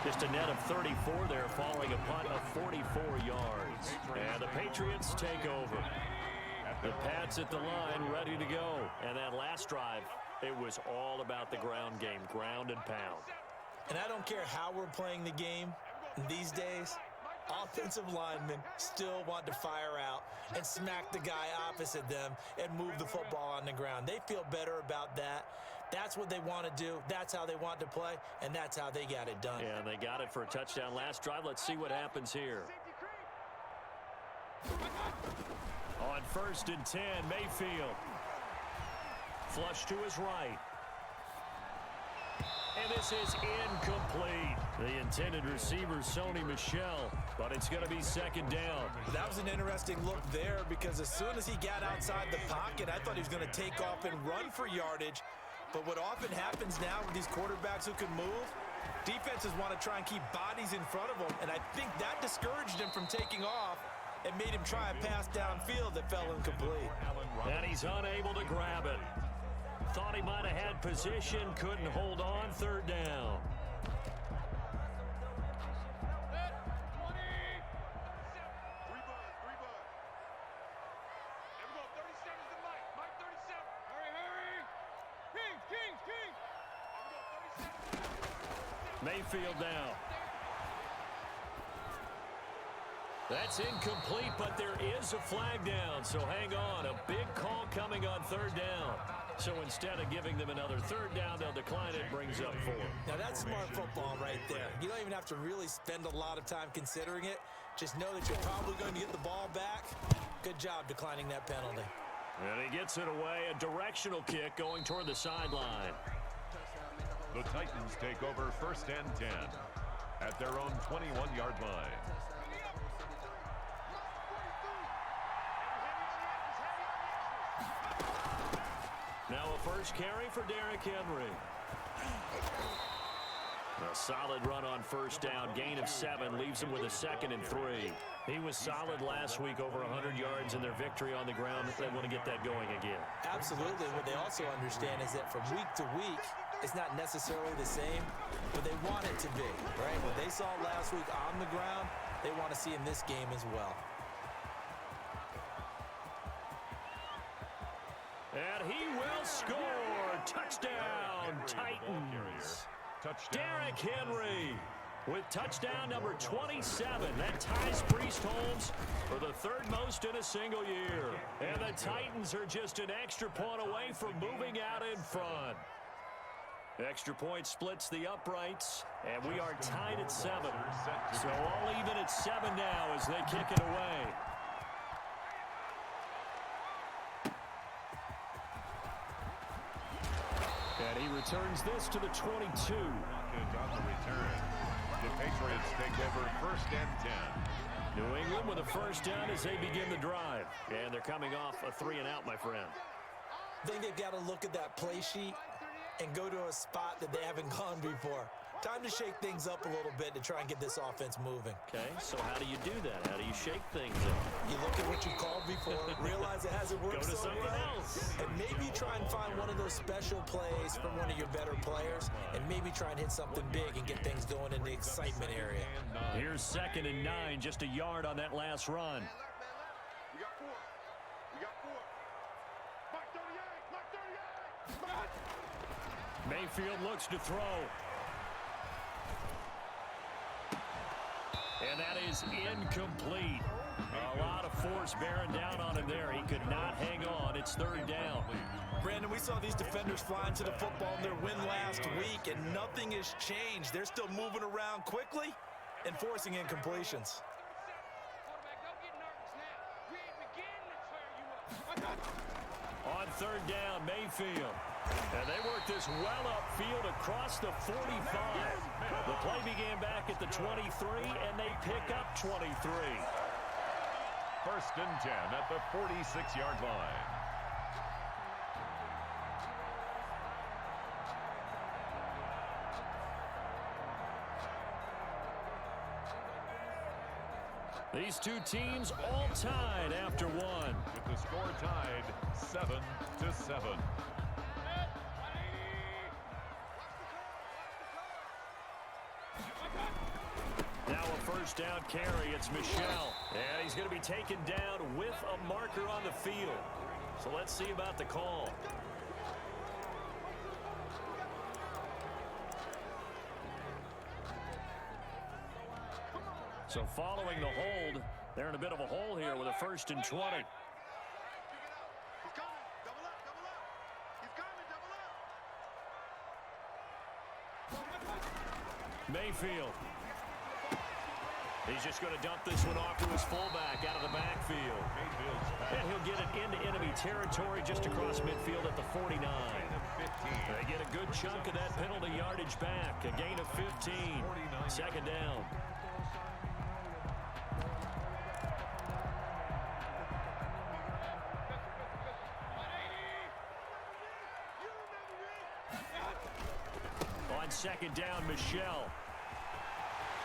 Just a net of 34 there, following a punt of 44 yards. And the Patriots take over. The Pats at the line, ready to go. And that last drive, it was all about the ground game, ground and pound. And I don't care how we're playing the game these days, offensive linemen still want to fire out and smack the guy opposite them and move the football on the ground. They feel better about that. That's what they want to do. That's how they want to play, and that's how they got it done. Yeah, and they got it for a touchdown last drive. Let's see what happens here. On 1st and 10, Mayfield. Flush to his right. And this is incomplete. The intended receiver, Sony Michel, but it's going to be 2nd down. That was an interesting look there because as soon as he got outside the pocket, I thought he was going to take off and run for yardage. But what often happens now with these quarterbacks who can move, defenses want to try and keep bodies in front of them, and I think that discouraged him from taking off and made him try a pass downfield that fell incomplete. And he's unable to grab it. Thought he might have had position, couldn't hold on, 3rd down. Mayfield now. That's incomplete, but there is a flag down, so hang on. A big call coming on 3rd down. So instead of giving them another 3rd down, they'll decline it, brings up 4. Now that's smart football right there. You don't even have to really spend a lot of time considering it. Just know that you're probably going to get the ball back. Good job declining that penalty. And he gets it away, a directional kick going toward the sideline. The Titans take over 1st and 10 at their own 21-yard line. Now a 1st carry for Derrick Henry. A solid run on 1st down, gain of 7, leaves him with a 2nd and 3. He was solid last week, over 100 yards in their victory on the ground. They want to get that going again. Absolutely. What they also understand is that from week to week, it's not necessarily the same, but they want it to be, right? What they saw last week on the ground, they want to see in this game as well. And he will score. Touchdown, Titans. Derrick Henry with touchdown number 27. That ties Priest Holmes for the 3rd most in a single year. And the Titans are just an extra point away from moving out in front. Extra point splits the uprights, and we are tied at 7. So all even at 7 now as they kick it away. And he returns this to the 22. On the return, the Patriots take over 1st and 10. New England with a 1st down as they begin the drive. And they're coming off a 3-and-out, my friend. I think they've got to look at that play sheet and go to a spot that they haven't gone before. Time to shake things up a little bit to try and get this offense moving. Okay, so how do you do that? How do you shake things up? You look at what you called before, realize it hasn't worked Go to so something well, else. and maybe try and find one of those special plays from one of your better players, and maybe try and hit something big and get things going in the excitement area. Here's 2nd and 9, just a yard on that last run. We got 4. We got 4. Mark 38. Mark 38. Mayfield looks to throw. And that is incomplete. A lot of force bearing down on him there. He could not hang on. It's 3rd down. Brandon, we saw these defenders fly into the football in their win last week, and nothing has changed. They're still moving around quickly and forcing incompletions. On 3rd down, Mayfield. And they work this well upfield across the 45. The play began back at the 23, and they pick up 23. 1st and 10 at the 46-yard line. These two teams all tied after one. With the score tied 7-7. Now a first down carry. It's Michel. And he's going to be taken down with a marker on the field. So let's see about the call. So following the hold, they're in a bit of a hole here with a 1st and 20. Mayfield. He's just going to dump this one off to his fullback out of the backfield. And he'll get it into enemy territory just across midfield at the 49. They get a good chunk of that penalty yardage back. A gain of 15. 2nd down. On 2nd down, Michel.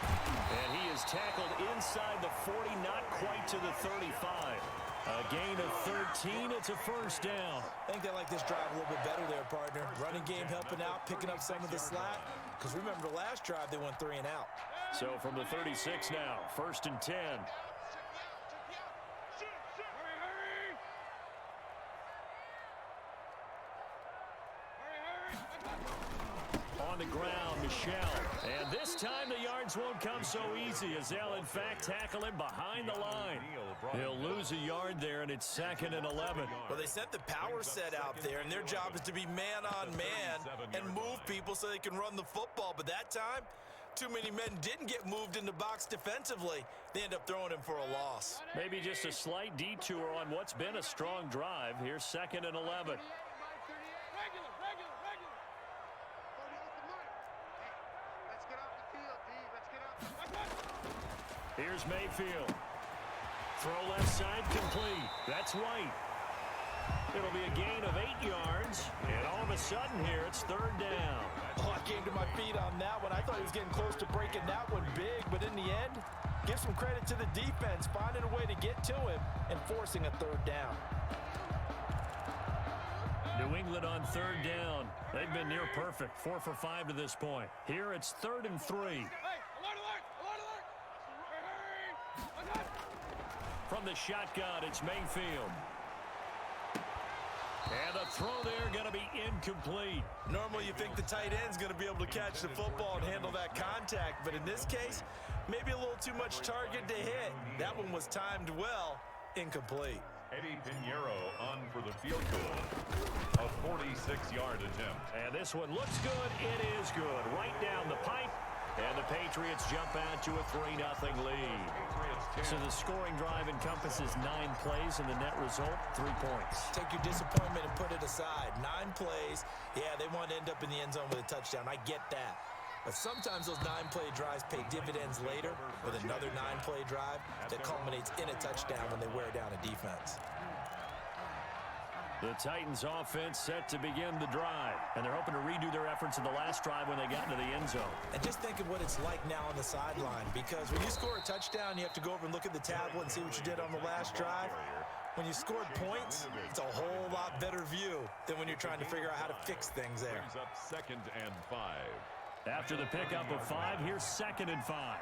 And he is tackled inside the 40, not quite to the 35. A gain of 13. It's a 1st down. I think they like this drive a little bit better there, partner. Running game helping out, picking up some of the slack. Because remember, the last drive, they went 3 and out. So from the 36 now, 1st and 10. On the ground, Michel. And this time the yards won't come so easy as they'll, in fact, tackle him behind the line. He'll lose a yard there, and it's 2nd and 11. Well, they set the power set out there, and their job is to be man-on-man and move people so they can run the football. But that time, too many men didn't get moved in the box defensively. They end up throwing him for a loss. Maybe just a slight detour on what's been a strong drive. Here's 2nd and 11. Here's Mayfield. Throw left side complete. That's White. It'll be a gain of 8 yards. And all of a sudden here, it's 3rd down. Oh, I came to my feet on that one. I thought he was getting close to breaking that one big. But in the end, give some credit to the defense, finding a way to get to him and forcing a 3rd down. New England on 3rd down. They've been near perfect. 4 for 5 to this point. Here it's 3rd and 3. From the shotgun, it's Mayfield. And the throw there going to be incomplete. Normally you think the tight end's going to be able to catch the football and handle that contact, but in this case, maybe a little too much target to hit. That one was timed well, incomplete. Eddie Pinheiro on for the field goal. A 46-yard attempt. And this one looks good. It is good. Right down the pipe. And the Patriots jump out to a 3-0 lead. So the scoring drive encompasses 9 plays, and the net result, 3 points. Take your disappointment and put it aside. 9 plays. Yeah, they want to end up in the end zone with a touchdown. I get that. But sometimes those 9-play drives pay dividends later with another 9-play drive that culminates in a touchdown when they wear down a defense. The Titans offense set to begin the drive, and they're hoping to redo their efforts in the last drive when they got into the end zone. And just think of what it's like now on the sideline, because when you score a touchdown, you have to go over and look at the tablet and see what you did on the last drive. When you scored points, it's a whole lot better view than when you're trying to figure out how to fix things there. Brings up 2nd and 5. After the pickup of 5, here's 2nd and 5.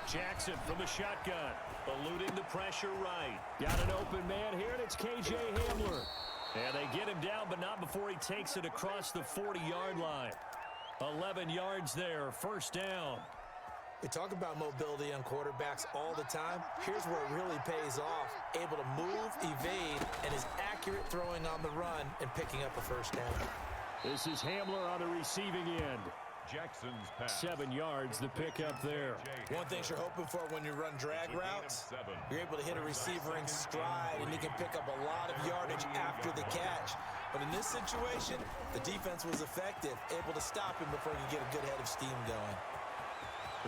Jackson from the shotgun, eluding the pressure right. Got an open man here, and it's K.J. Hamler. And they get him down, but not before he takes it across the 40-yard line. 11 yards there, 1st down. We talk about mobility on quarterbacks all the time. Here's where it really pays off. Able to move, evade, and is accurate throwing on the run and picking up a 1st down. This is Hamler on the receiving end. Jackson's pass. 7 yards, the pickup there. One thing you're hoping for when you run drag routes, you're able to hit a receiver in stride, and he can pick up a lot of yardage after the catch. But in this situation, the defense was effective, able to stop him before he could get a good head of steam going.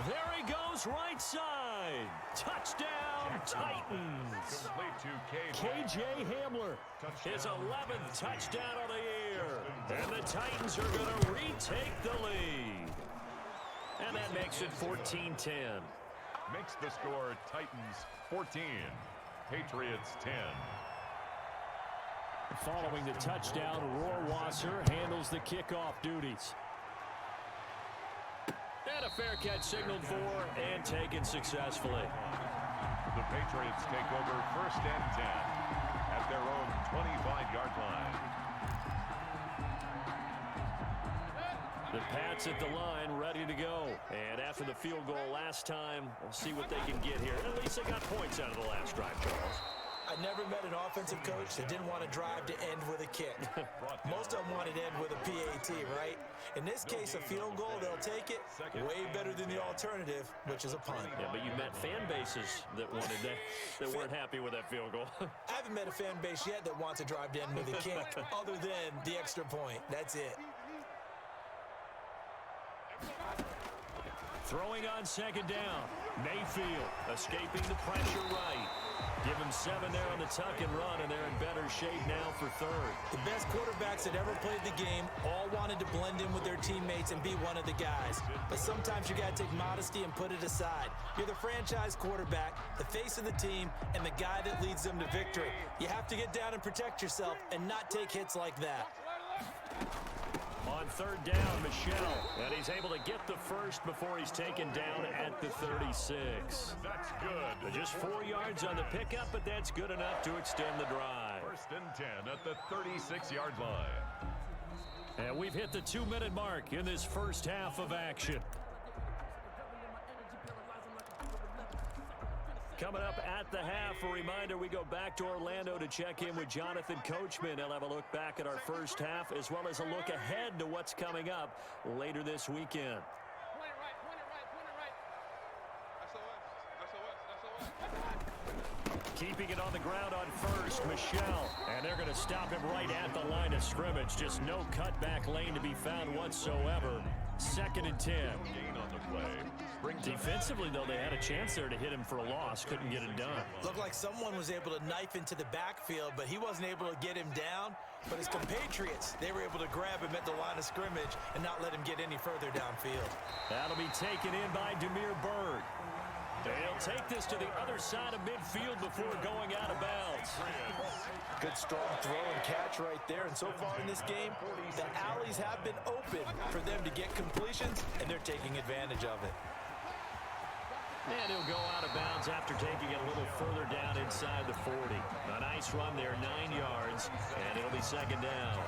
There he goes, right side. Touchdown, Titans. K.J. Hamler, his 11th touchdown of the year. And the Titans are going to retake the lead. And that makes it 14-10. Makes the score Titans 14, Patriots 10. Following the touchdown, Rohrwasser handles the kickoff duties. And a fair catch signaled for and taken successfully. The Patriots take over 1st and 10 at their own 25-yard line. The Pats at the line, ready to go. And after the field goal last time, we'll see what they can get here. At least they got points out of the last drive, Charles. I never met an offensive coach that didn't want to drive to end with a kick. Most of them wanted to end with a PAT, right? In this case, a field goal, they'll take it. Way better than the alternative, which is a punt. Yeah, but you met fan bases that wanted that weren't happy with that field goal. I haven't met a fan base yet that wants to drive to end with a kick, other than the extra point. That's it. Throwing on 2nd down. Mayfield escaping the pressure right. Give him 7 there on the tuck and run, and they're in better shape now for 3rd. The best quarterbacks that ever played the game all wanted to blend in with their teammates and be one of the guys. But sometimes you got to take modesty and put it aside. You're the franchise quarterback, the face of the team, and the guy that leads them to victory. You have to get down and protect yourself and not take hits like that. On 3rd down, Michelle, and he's able to get the first before he's taken down at the 36. That's good. Just 4 yards on the pickup, but that's good enough to extend the drive. 1st and 10 at the 36-yard line. And we've hit the 2-minute mark in this first half of action. Coming up at the half, a reminder, we go back to Orlando to check in with Jonathan Coachman. He'll have a look back at our first half, as well as a look ahead to what's coming up later this weekend. Keeping it on the ground on 1st, Michelle. And they're going to stop him right at the line of scrimmage. Just no cutback lane to be found whatsoever. 2nd and 10. Gain on the play. Defensively, though, they had a chance there to hit him for a loss. Couldn't get it done. Looked like someone was able to knife into the backfield, but he wasn't able to get him down. But his compatriots, they were able to grab him at the line of scrimmage and not let him get any further downfield. That'll be taken in by Demir Bird. They'll take this to the other side of midfield before going out of bounds. Good strong throw and catch right there. And so far in this game, the alleys have been open for them to get completions, and they're taking advantage of it. And he'll go out of bounds after taking it a little further down inside the 40. A nice run there, 9 yards, and it'll be 2nd down.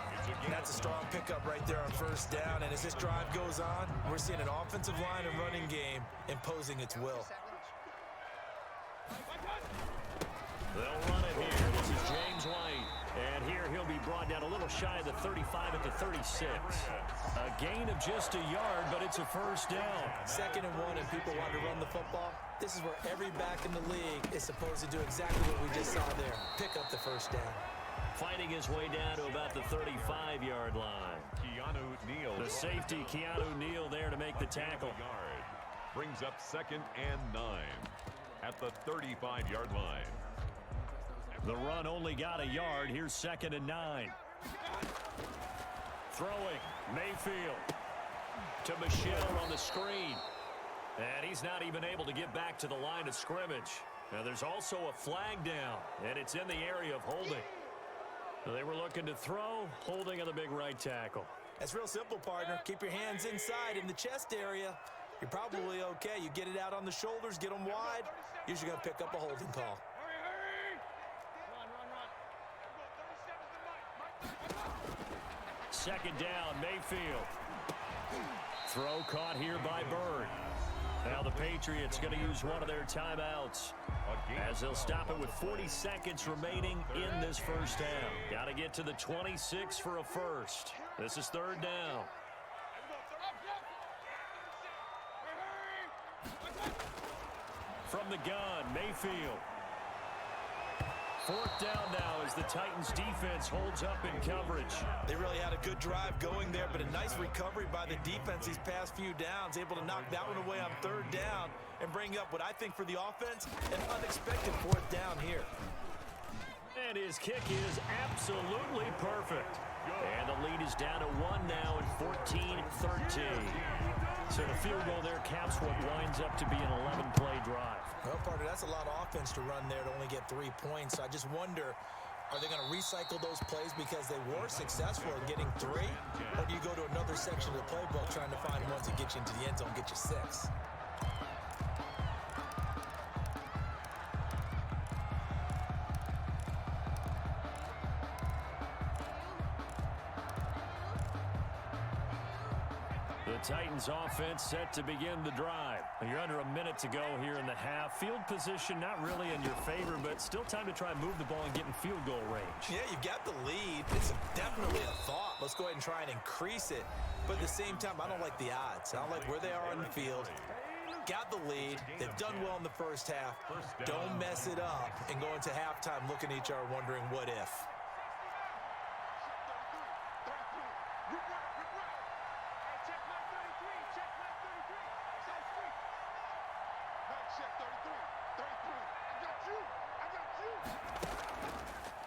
That's a strong pickup right there on 1st down. And as this drive goes on, we're seeing an offensive line and running game imposing its will. They'll run it here. This is James White. And here he'll be brought down a little shy of the 35 at the 36. A gain of just a yard, but it's a 1st down. 2nd and 1, and people want to run the football. This is where every back in the league is supposed to do exactly what we just saw there. Pick up the 1st down. Fighting his way down to about the 35-yard line. Keanu Neal. The safety, Keanu Neal, there to make the tackle. Brings up 2nd and 9 at the 35-yard line. The run only got a yard. Here's 2nd and 9. Throwing, Mayfield to Michelle on the screen. And he's not even able to get back to the line of scrimmage. Now there's also a flag down, and it's in the area of holding. They were looking to throw, holding on the big right tackle. That's real simple, partner. Keep your hands inside in the chest area. You're probably okay. You get it out on the shoulders, get them wide. Usually going to pick up a holding call. 2nd down, Mayfield. Throw caught here by Bird. Now the Patriots going to use one of their timeouts as they'll stop it with 40 seconds remaining in this first half. Got to get to the 26 for a first. This is 3rd down. From the gun, Mayfield. 4th down now as the Titans defense holds up in coverage. They really had a good drive going there, but a nice recovery by the defense these past few downs, able to knock that one away on 3rd down and bring up what I think for the offense, an unexpected 4th down here. And his kick is absolutely perfect. And the lead is down to 1 now at 14-13. So the field goal there caps what winds up to be an 11-play drive. Well, partner, that's a lot of offense to run there to only get 3 points. So I just wonder, Are they going to recycle those plays because they were successful in getting 3? Or do you go to another section of the playbook trying to find ones that get you into the end zone, get you 6? The Titans offense set to begin the drive. You're under a minute to go here in the half. Field position not really in your favor, but still time to try and move the ball and get in field goal range. Yeah, you've got the lead. It's definitely a thought. Let's go ahead and try and increase it. But at the same time, I don't like the odds. I don't like where they are on the field. Got the lead. They've done well in the first half. Don't mess it up and go into halftime looking at each other wondering what if.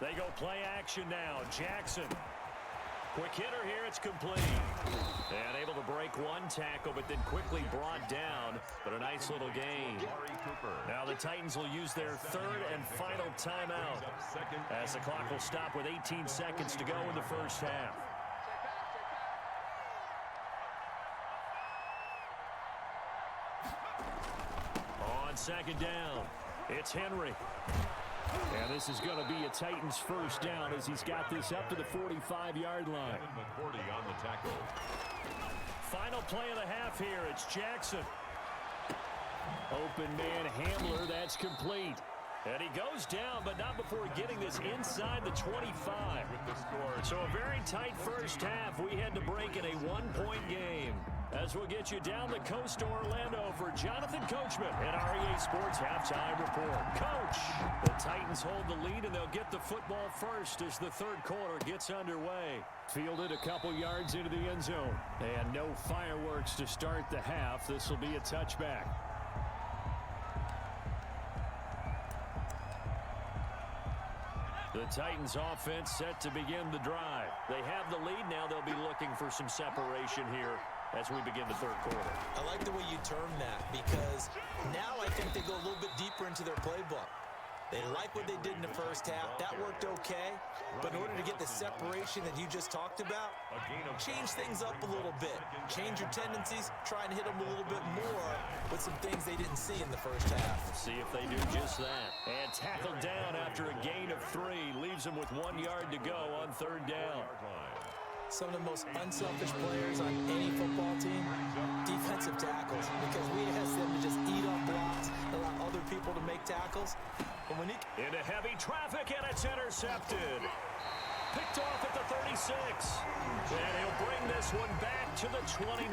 They go play action now. Jackson. Quick hitter here. It's complete. And able to break one tackle, but then quickly brought down. But a nice little gain. Now the Titans will use their third and final timeout as the clock will stop with 18 seconds to go in the first half. On second down, it's Henry. And this is going to be a Titans first down as he's got this up to the 45-yard line. On the tackle. Final play of the half here. It's Jackson. Open man Hamler. That's complete. And he goes down, but not before getting this inside the 25. So a very tight first half. We head to break in a one-point game. As we'll get you down the coast to Orlando for Jonathan Coachman at REA Sports Halftime Report. Coach, the Titans hold the lead, and they'll get the football first as the third quarter gets underway. Fielded a couple yards into the end zone. And no fireworks to start the half. This will be a touchback. The Titans offense set to begin the drive. They have the lead now. They'll be looking for some separation here as we begin the third quarter. I like the way you term that because now I think they go a little bit deeper into their playbook. They like what they did in the first half. That worked okay. But in order to get the separation that you just talked about, change things up a little bit. Change your tendencies. Try and hit them a little bit more with some things they didn't see in the first half. See if they do just that. And tackled down after a gain of 3. Leaves them with 1 yard to go on third down. Some of the most unselfish players on any football team, defensive tackles, because we ask them to just eat up blocks, allow other people to make tackles. But when into heavy traffic, and it's intercepted. Picked off at the 36. And he'll bring this one back to the 29.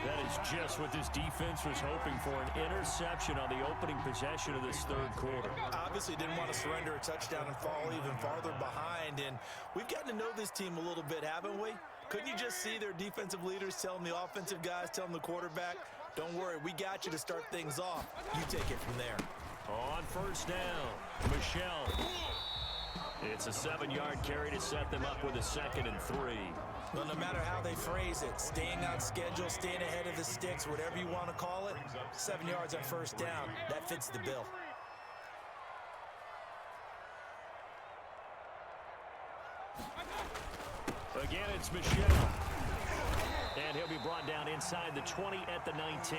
That is just what this defense was hoping for, an interception on the opening possession of this third quarter. Obviously didn't want to surrender a touchdown and fall even farther behind. And we've gotten to know this team a little bit, haven't we? Couldn't you just see their defensive leaders telling the offensive guys, telling the quarterback, don't worry, we got you to start things off. You take it from there. On first down, Michelle. It's a 7-yard carry to set them up with a 2nd and 3. Well, no matter how they phrase it, staying on schedule, staying ahead of the sticks, whatever you want to call it, 7 yards on first down, that fits the bill. Again, it's Michelle. And he'll be brought down inside the 20 at the 19.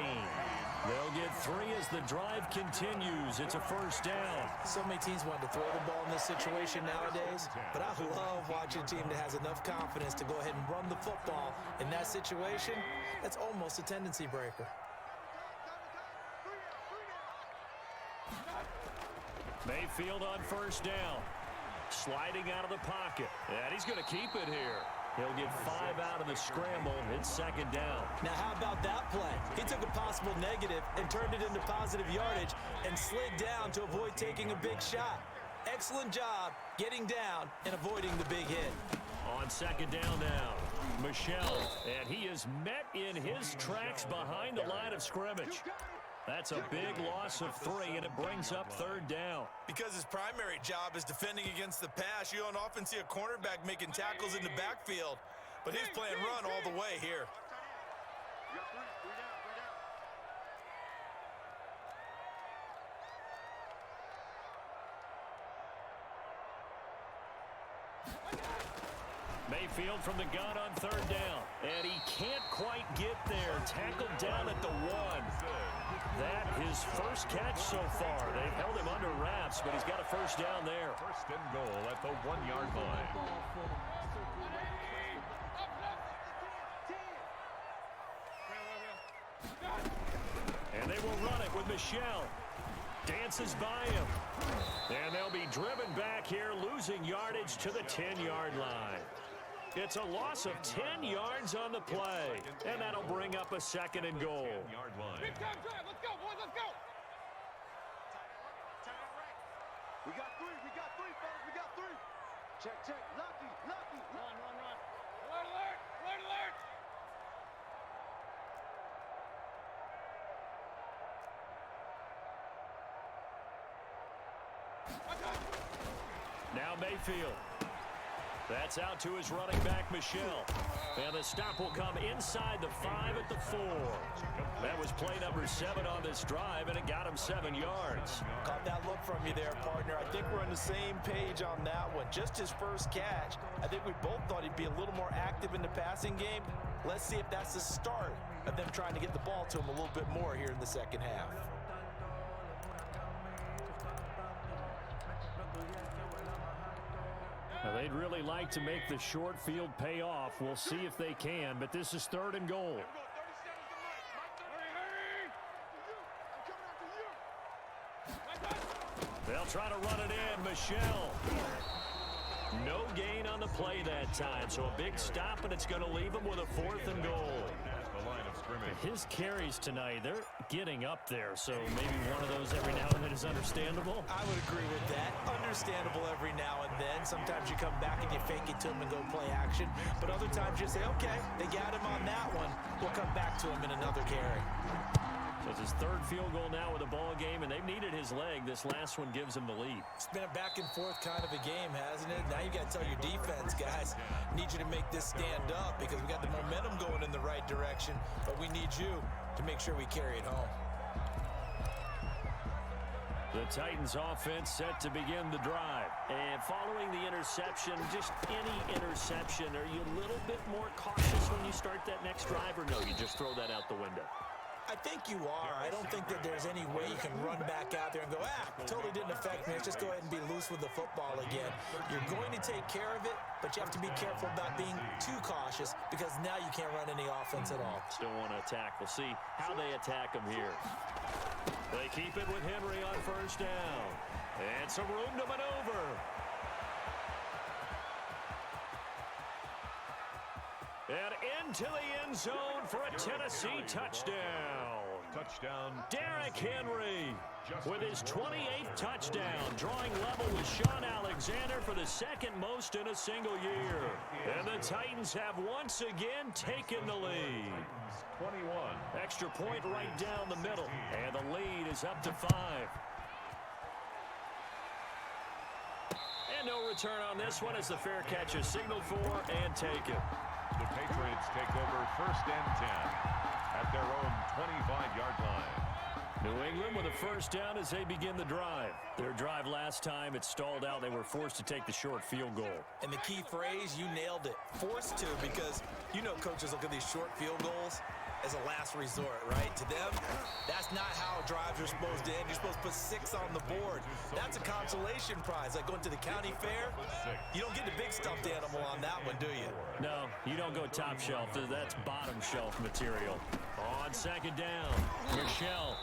They'll get 3 as the drive continues. It's a first down. So many teams want to throw the ball in this situation nowadays, but I love watching a team that has enough confidence to go ahead and run the football. In that situation, that's almost a tendency breaker. Mayfield on first down. Sliding out of the pocket. And he's going to keep it here. He'll get 5 out of the scramble. It's second down. Now, how about that play? He took a possible negative and turned it into positive yardage and slid down to avoid taking a big shot. Excellent job getting down and avoiding the big hit. On second down now, Michelle. And he is met in his tracks behind the line of scrimmage. That's a big loss of 3, and it brings up third down. Because his primary job is defending against the pass, you don't often see a cornerback making tackles in the backfield. But he's playing run all the way here. Mayfield from the gun on third down. And he can't quite get there. Tackled down at the 1. That his first catch so far. They've held him under wraps, but he's got a first down there. First and goal at the 1-yard line. And they will run it with Michelle. Dances by him. And they'll be driven back here, losing yardage to the 10-yard line. It's a loss of 10 yards on the play. And that'll bring up a second and goal. 10-yard line. Big time drive. Let's go, boys. Let's go. We got three, fellas. We got three. Check. Lucky. Run. Alert. Now Mayfield. That's out to his running back, Michelle. And the stop will come inside the 5 at the 4. That was play number 7 on this drive, and it got him 7 yards. Caught that look from you there, partner. I think we're on the same page on that one. Just his first catch. I think we both thought he'd be a little more active in the passing game. Let's see if that's the start of them trying to get the ball to him a little bit more here in the second half. Now, they'd really like to make the short field pay off. We'll see if they can, but this is third and goal. They'll try to run it in. Michelle. No gain on the play that time, so a big stop, and it's going to leave him with a 4th and goal. The line of scrimmage. His carries tonight, they're getting up there, so maybe one of those every now and then is understandable. I would agree with that. Understandable every now and then. Sometimes you come back and you fake it to him and go play action. But other times you say, okay, they got him on that one. We'll come back to him in another carry. So it's his 3rd field goal now with a ball game, and they've needed his leg. This last one gives him the lead. It's been a back and forth kind of a game, hasn't it? Now you got to tell your defense, guys, need you to make this stand up because we got the momentum going in the right direction, but we need you to make sure we carry it home. The Titans offense set to begin the drive. And following the interception, just any interception, are you a little bit more cautious when you start that next drive, or no, you just throw that out the window? I think you are. I don't think that there's any way you can run back out there and go, totally didn't affect me. Let's just go ahead and be loose with the football again. You're going to take care of it, but you have to be careful about being too cautious because now you can't run any offense at all. Still want to attack. We'll see how they attack him here. They keep it with Henry on first down. And some room to maneuver. And into the end zone for a Tennessee touchdown. Touchdown. Derrick Henry with his 28th touchdown, drawing level with Sean Alexander for the 2nd most in a single year. And the Titans have once again taken the lead. 21. Extra point right down the middle, and the lead is up to 5. And no return on this one as the fair catch is signaled for and taken. The Patriots take over first and 10 at their own 25-yard line. New England with a first down as they begin the drive. Their drive last time, it stalled out. They were forced to take the short field goal. And the key phrase, you nailed it. Forced to, because you know coaches look at these short field goals as a last resort, right? To them, that's not how drives are supposed to end. You're supposed to put 6 on the board. That's a consolation prize. Like going to the county fair, you don't get the big stuffed animal on that one, do you? No, you don't go top shelf. That's bottom shelf material. On second down, Michelle.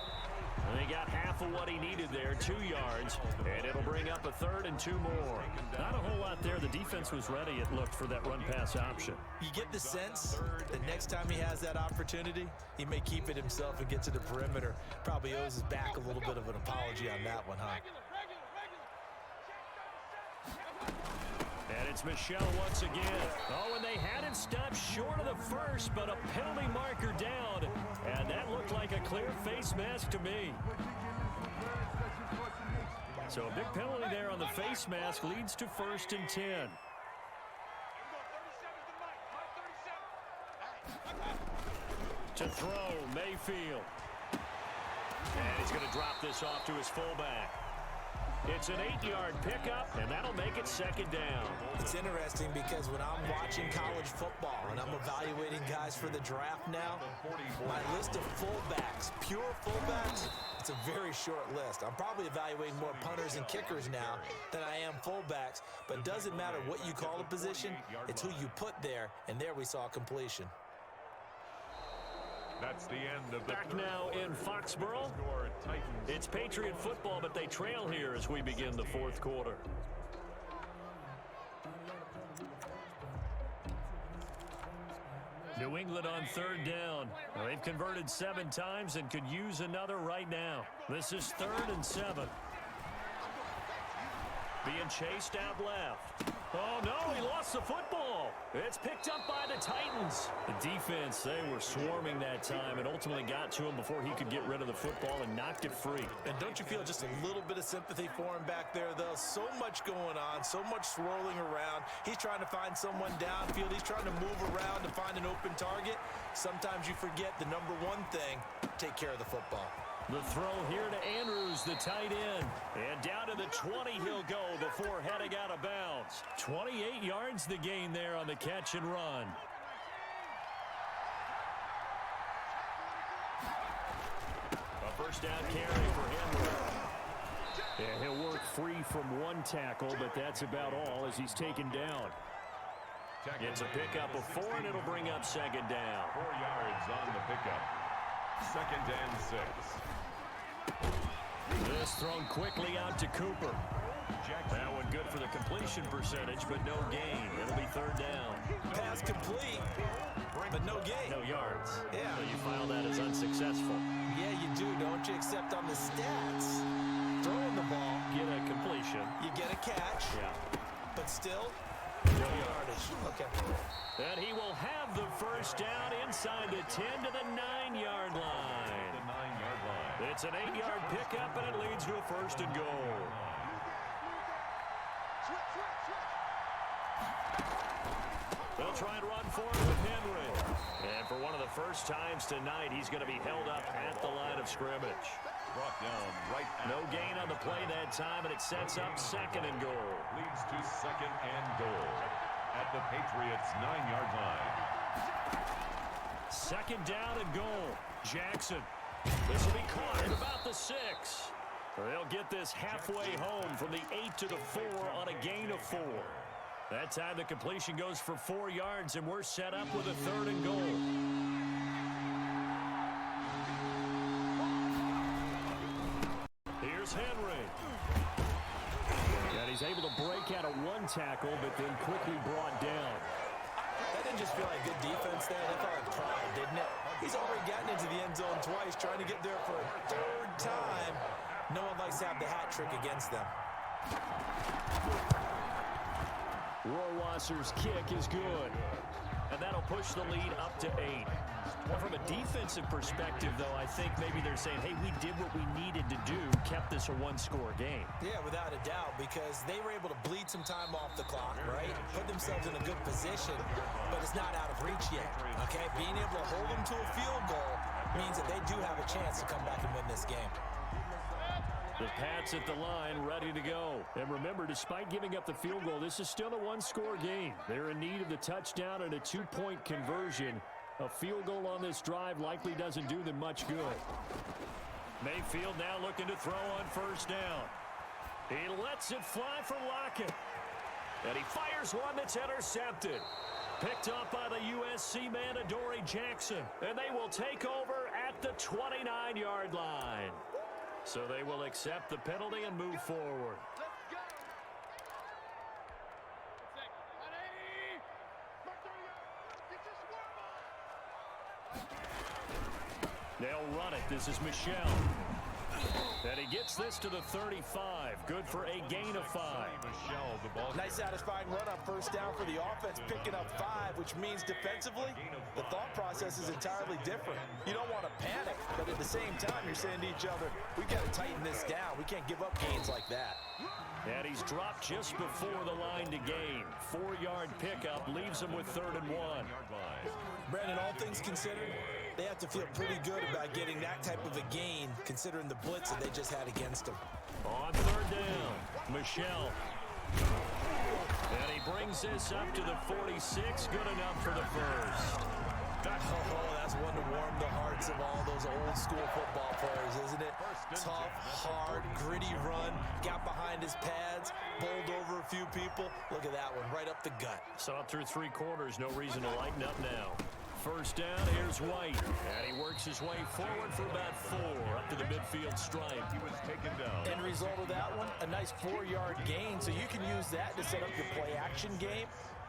And he got half of what he needed there, 2 yards, and it'll bring up a 3rd and 2 more. Not a whole lot there. The defense was ready, it looked, for that run-pass option. You get the sense that next time he has that opportunity, he may keep it himself and get to the perimeter. Probably owes his back a little bit of an apology on that one, huh? And it's Michelle once again. Oh, and they had it stopped short of the first, but a penalty marker down. And that looked like a clear face mask to me. So a big penalty there on the face mask leads to 1st and 10. To throw, Mayfield. And he's going to drop this off to his fullback. It's an 8-yard pickup, and that'll make it second down. It's interesting because when I'm watching college football and I'm evaluating guys for the draft now, my list of fullbacks, pure fullbacks, it's a very short list. I'm probably evaluating more punters and kickers now than I am fullbacks, but it doesn't matter what you call a position, it's who you put there, and there we saw completion. That's the end of the Back now in Foxborough. It's Patriot football, but they trail here as we begin the fourth quarter. New England on third down. Well, they've converted 7 times and could use another right now. This is 3rd and 7. Being chased out left. Oh, no, he lost the football. It's picked up by the Titans. The defense, they were swarming that time and ultimately got to him before he could get rid of the football and knocked it free. And don't you feel just a little bit of sympathy for him back there, though? So much going on, so much swirling around. He's trying to find someone downfield. He's trying to move around to find an open target. Sometimes you forget the number one thing, take care of the football. The throw here to Andrews, the tight end. And down to the 20 he'll go before heading out of bounds. 28 yards the gain there on the catch and run. A first down carry for Henry. Yeah, he'll work free from one tackle, but that's about all as he's taken down. It's a pickup of 4, and it'll bring up second down. 4 yards on the pickup. 2nd and 6. This thrown quickly out to Cooper. That one good for the completion percentage, but no gain. It'll be 3rd down. Pass complete, but no gain. No yards. Yeah. So you file that as unsuccessful. Yeah, you do, don't you? Except on the stats. Throwing the ball, Get a completion. you get a catch, Yeah. but still, no yardage. Okay. And he will have the first down inside the 10 to the 9-yard line. The 9-yard line. It's an 8-yard pickup, and it leads to a 1st and goal. They'll try and run forward with Henry. And for one of the first times tonight, he's going to be held up at the line of scrimmage. Brought down right at No gain on the play that time, and it sets up 2nd and goal. leads to 2nd and goal at the Patriots' 9-yard line. 2nd down and goal. Jackson. This will be caught at about the 6. They'll get this halfway home from the 8 to the 4 on a gain of 4. That time the completion goes for 4 yards, and we're set up with a 3rd and goal. Here's Henry. And he's able to break out of one tackle, but then quickly brought down. That didn't just feel like good defense there. That felt like pride, didn't it? He's already gotten into the end zone twice, trying to get there for a 3rd time. No one likes to have the hat trick against them. Rohrwasser's kick is good. And that'll push the lead up to 8. Now, from a defensive perspective, though, I think maybe they're saying, hey, we did what we needed to do, kept this a 1-score game. Yeah, without a doubt, because they were able to bleed some time off the clock, right? Put themselves in a good position, but it's not out of reach yet, okay? Being able to hold them to a field goal means that they do have a chance to come back and win this game. The Pats at the line, ready to go. And remember, despite giving up the field goal, this is still a 1-score game. They're in need of the touchdown and a 2-point conversion. A field goal on this drive likely doesn't do them much good. Mayfield now looking to throw on 1st down. He lets it fly for Lockett. And he fires one that's intercepted. Picked up by the USC man, Adoree Jackson. And they will take over at the 29-yard line. So they will accept the penalty and move forward. They'll run it. This is Michelle. And he gets this to the 35. Good for a gain of 5. Michelle, the ball. Nice satisfying run on 1st down for the offense, picking up 5, which means defensively, the thought process is entirely different. You don't want to panic, but at the same time, you're saying to each other, we've got to tighten this down. We can't give up gains like that. And he's dropped just before the line to gain. 4-yard pickup leaves him with 3rd and 1. Brandon, all things considered, they have to feel pretty good about getting that type of a gain, considering the blitz that they just had against them. On 3rd down, Michelle. And he brings this up to the 46. Good enough for the first. Oh, that's one to warm the hearts of all those old school football players, isn't it? Tough, hard, gritty run, got behind his pads, bowled over a few people. Look at that one, right up the gut. Saw through 3 quarters, no reason to lighten up now. First down, here's White. And he works his way forward for about 4 up to the midfield stripe. He was taken down. End result of that one, a nice 4-yard gain, so you can use that to set up your play-action game,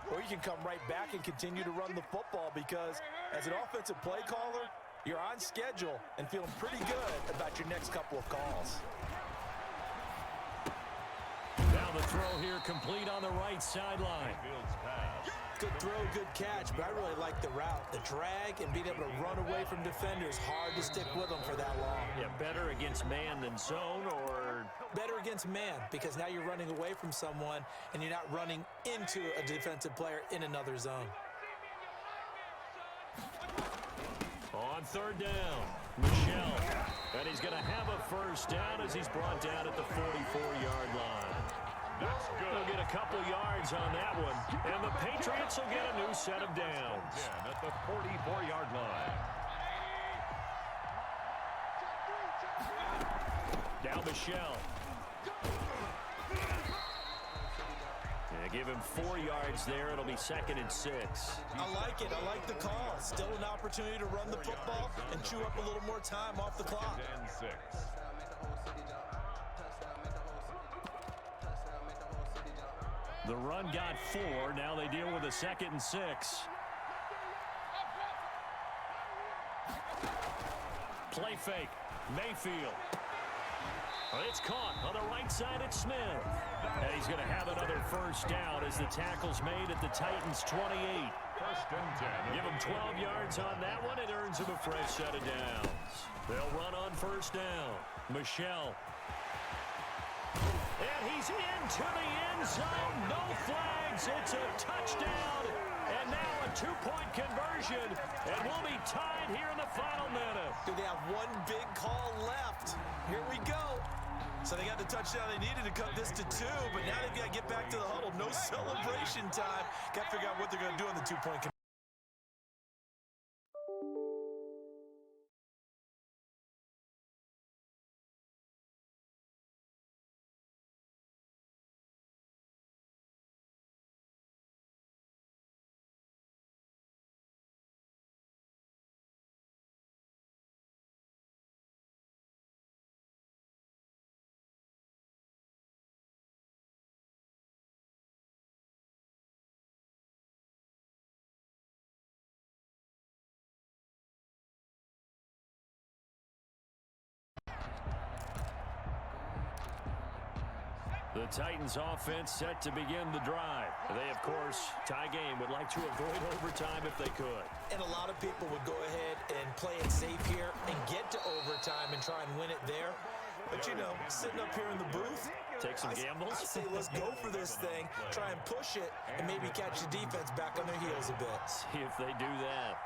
or you can come right back and continue to run the football because as an offensive play caller, you're on schedule and feeling pretty good about your next couple of calls. Now the throw here complete on the right sideline. Good throw, good catch, but I really like the route. The drag and being able to run away from defenders, hard to stick with them for that long. Yeah, better against man than zone, or better against man because now you're running away from someone and you're not running into a defensive player in another zone. On 3rd down, Michelle. And he's going to have a first down as he's brought down at the 44-yard line. That's good. They'll get a couple yards on that one, and the Patriots will get a new set of downs. At the 44-yard line. Now Michelle. Yeah, give him 4 yards there. It'll be 2nd and 6. I like it. I like the call. Still an opportunity to run the football and chew up a little more time off the clock. 2nd and 6. The run got 4. Now they deal with a 2nd and 6. Play fake. Mayfield. It's caught on the right side at Smith. And he's going to have another first down as the tackle's made at the Titans' 28. 1st and 10. Give him 12 yards on that one. It earns him a fresh set of downs. They'll run on first down. Michelle. And he's into the end zone. No flags. It's a touchdown. And now a 2-point conversion. And we'll be tied here in the final minute. Do they have one big call left? Here we go. So they got the touchdown they needed to cut this to 2, but now they've got to get back to the huddle. No celebration time. Got to figure out what they're going to do on the 2-point conversion. The Titans offense set to begin the drive. They, of course, tie game, would like to avoid overtime if they could. And a lot of people would go ahead and play it safe here and get to overtime and try and win it there. But, you know, sitting up here in the booth, take some gambles. I say let's go for this thing, try and push it, and maybe catch the defense back on their heels a bit. See if they do that.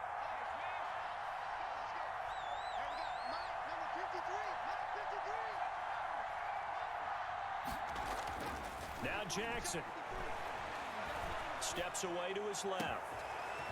Now Jackson steps away to his left.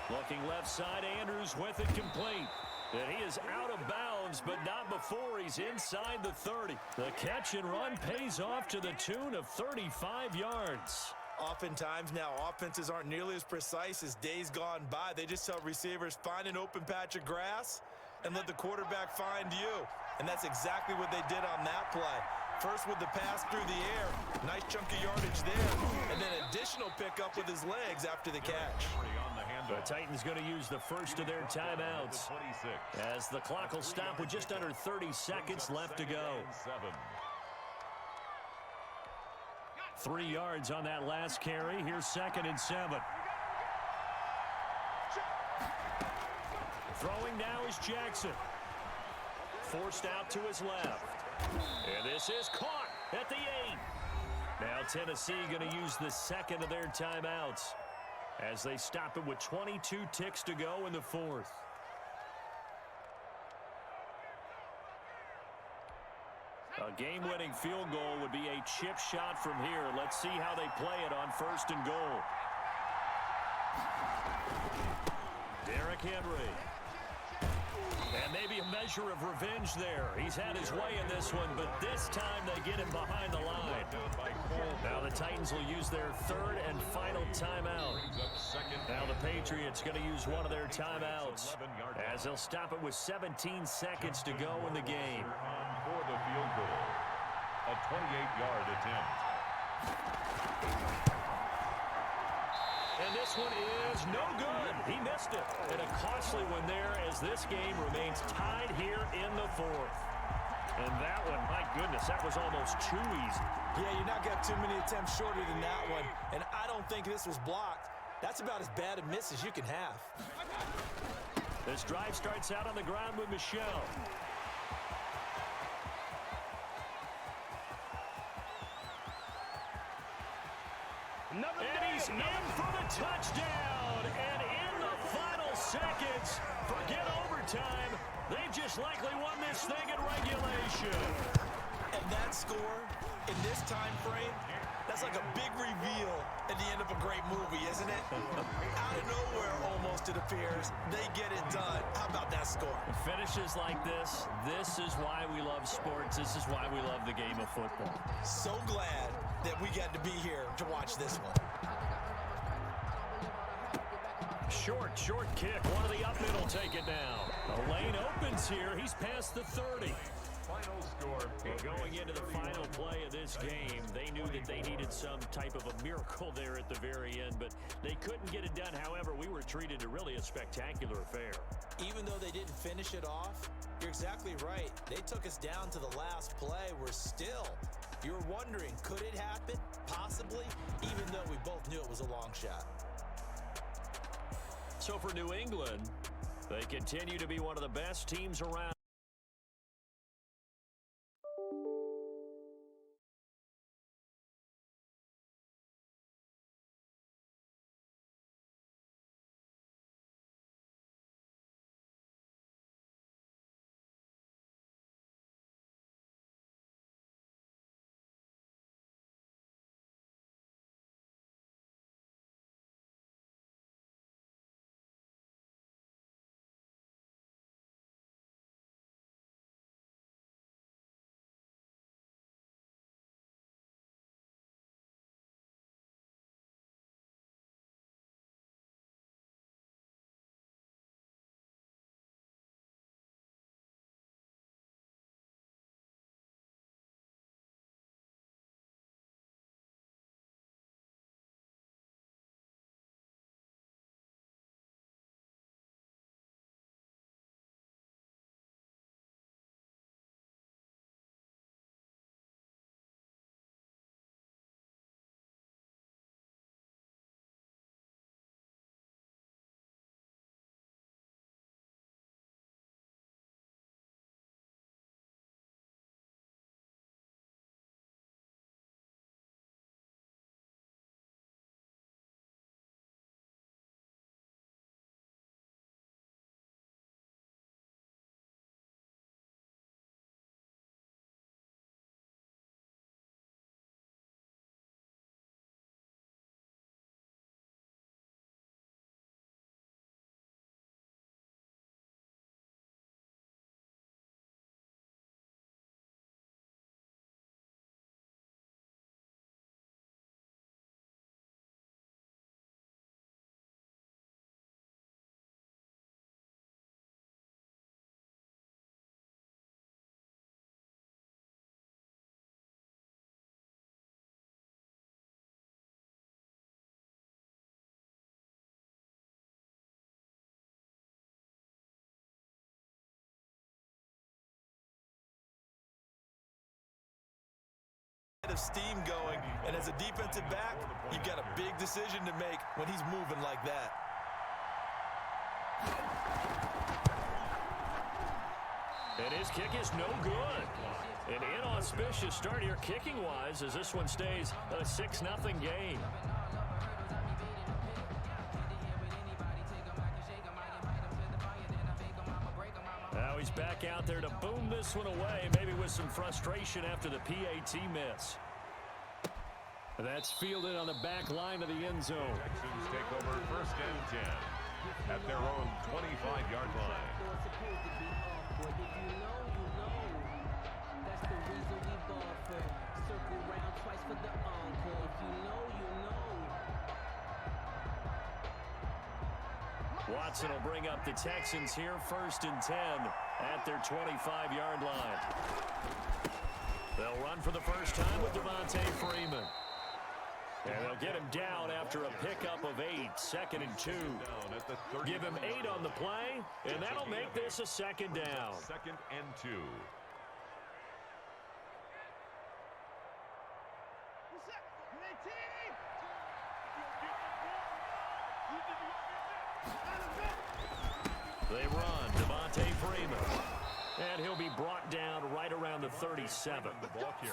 Looking left side, Andrews with it complete. And he is out of bounds, but not before he's inside the 30. The catch and run pays off to the tune of 35 yards. Oftentimes now, offenses aren't nearly as precise as days gone by. They just tell receivers, find an open patch of grass and let the quarterback find you. And that's exactly what they did on that play. First with the pass through the air, nice chunk of yardage there, and then additional pickup with his legs after the catch. The Titans going to use the first of their timeouts as the clock will stop with just under 30 seconds left to go. 3 yards on that last carry. Here's 2nd and 7. Throwing now is Jackson. Forced out to his left. And this is caught at the 8. Now Tennessee going to use the second of their timeouts as they stop it with 22 ticks to go in the fourth. A game-winning field goal would be a chip shot from here. Let's see how they play it on first and goal. Derrick Henry. And maybe a measure of revenge there. He's had his way in this one, but this time they get him behind the line. Now the Titans will use their third and final timeout. Now the Patriots going to use one of their timeouts as they'll stop it with 17 seconds to go in the game. For the field goal, a 28-yard attempt. And this one is no good. He missed it. And a costly one there as this game remains tied here in the fourth. And that one, my goodness, that was almost too easy. Yeah, you're not got too many attempts shorter than that one. And I don't think this was blocked. That's about as bad a miss as you can have. This drive starts out on the ground with Michel. And he's in for the touchdown. And in the final seconds, forget overtime. They've just likely won this thing in regulation. And that score, in this time frame, that's like a big reveal at the end of a great movie, isn't it? Out of nowhere, almost, it appears, they get it done. How about that score? Finishes like this is why we love sports. This is why we love the game of football. So glad that we got to be here to watch this one. Short kick. One of the up middle take it down. The lane opens here. He's past the 30. Final score. Well, going into the final play of this game, they knew that they needed some type of a miracle there at the very end, but they couldn't get it done. However, we were treated to really a spectacular affair. Even though they didn't finish it off, you're exactly right. They took us down to the last play. We're still, you're wondering, could it happen? Possibly, even though we both knew it was a long shot. So for New England, they continue to be one of the best teams around. Of steam going, and as a defensive back, you've got a big decision to make when he's moving like that. And his kick is no good. An inauspicious start here kicking-wise as this one stays a 6-0 game. Now he's back out there to boom this one away, maybe with some frustration after the PAT miss. That's fielded on the back line of the end zone. Texans take over 1st and 10 at their own 25-yard line. Watson will bring up the Texans here 1st and 10 at their 25-yard line. They'll run for the first time with Devontae Freeman. And they'll get him down after a pickup of 8, 2nd and 2. Give him 8 on the play, and that'll make this a 2nd down. 2nd and 2. They run Devontae Freeman. And he'll be brought down right around the 37.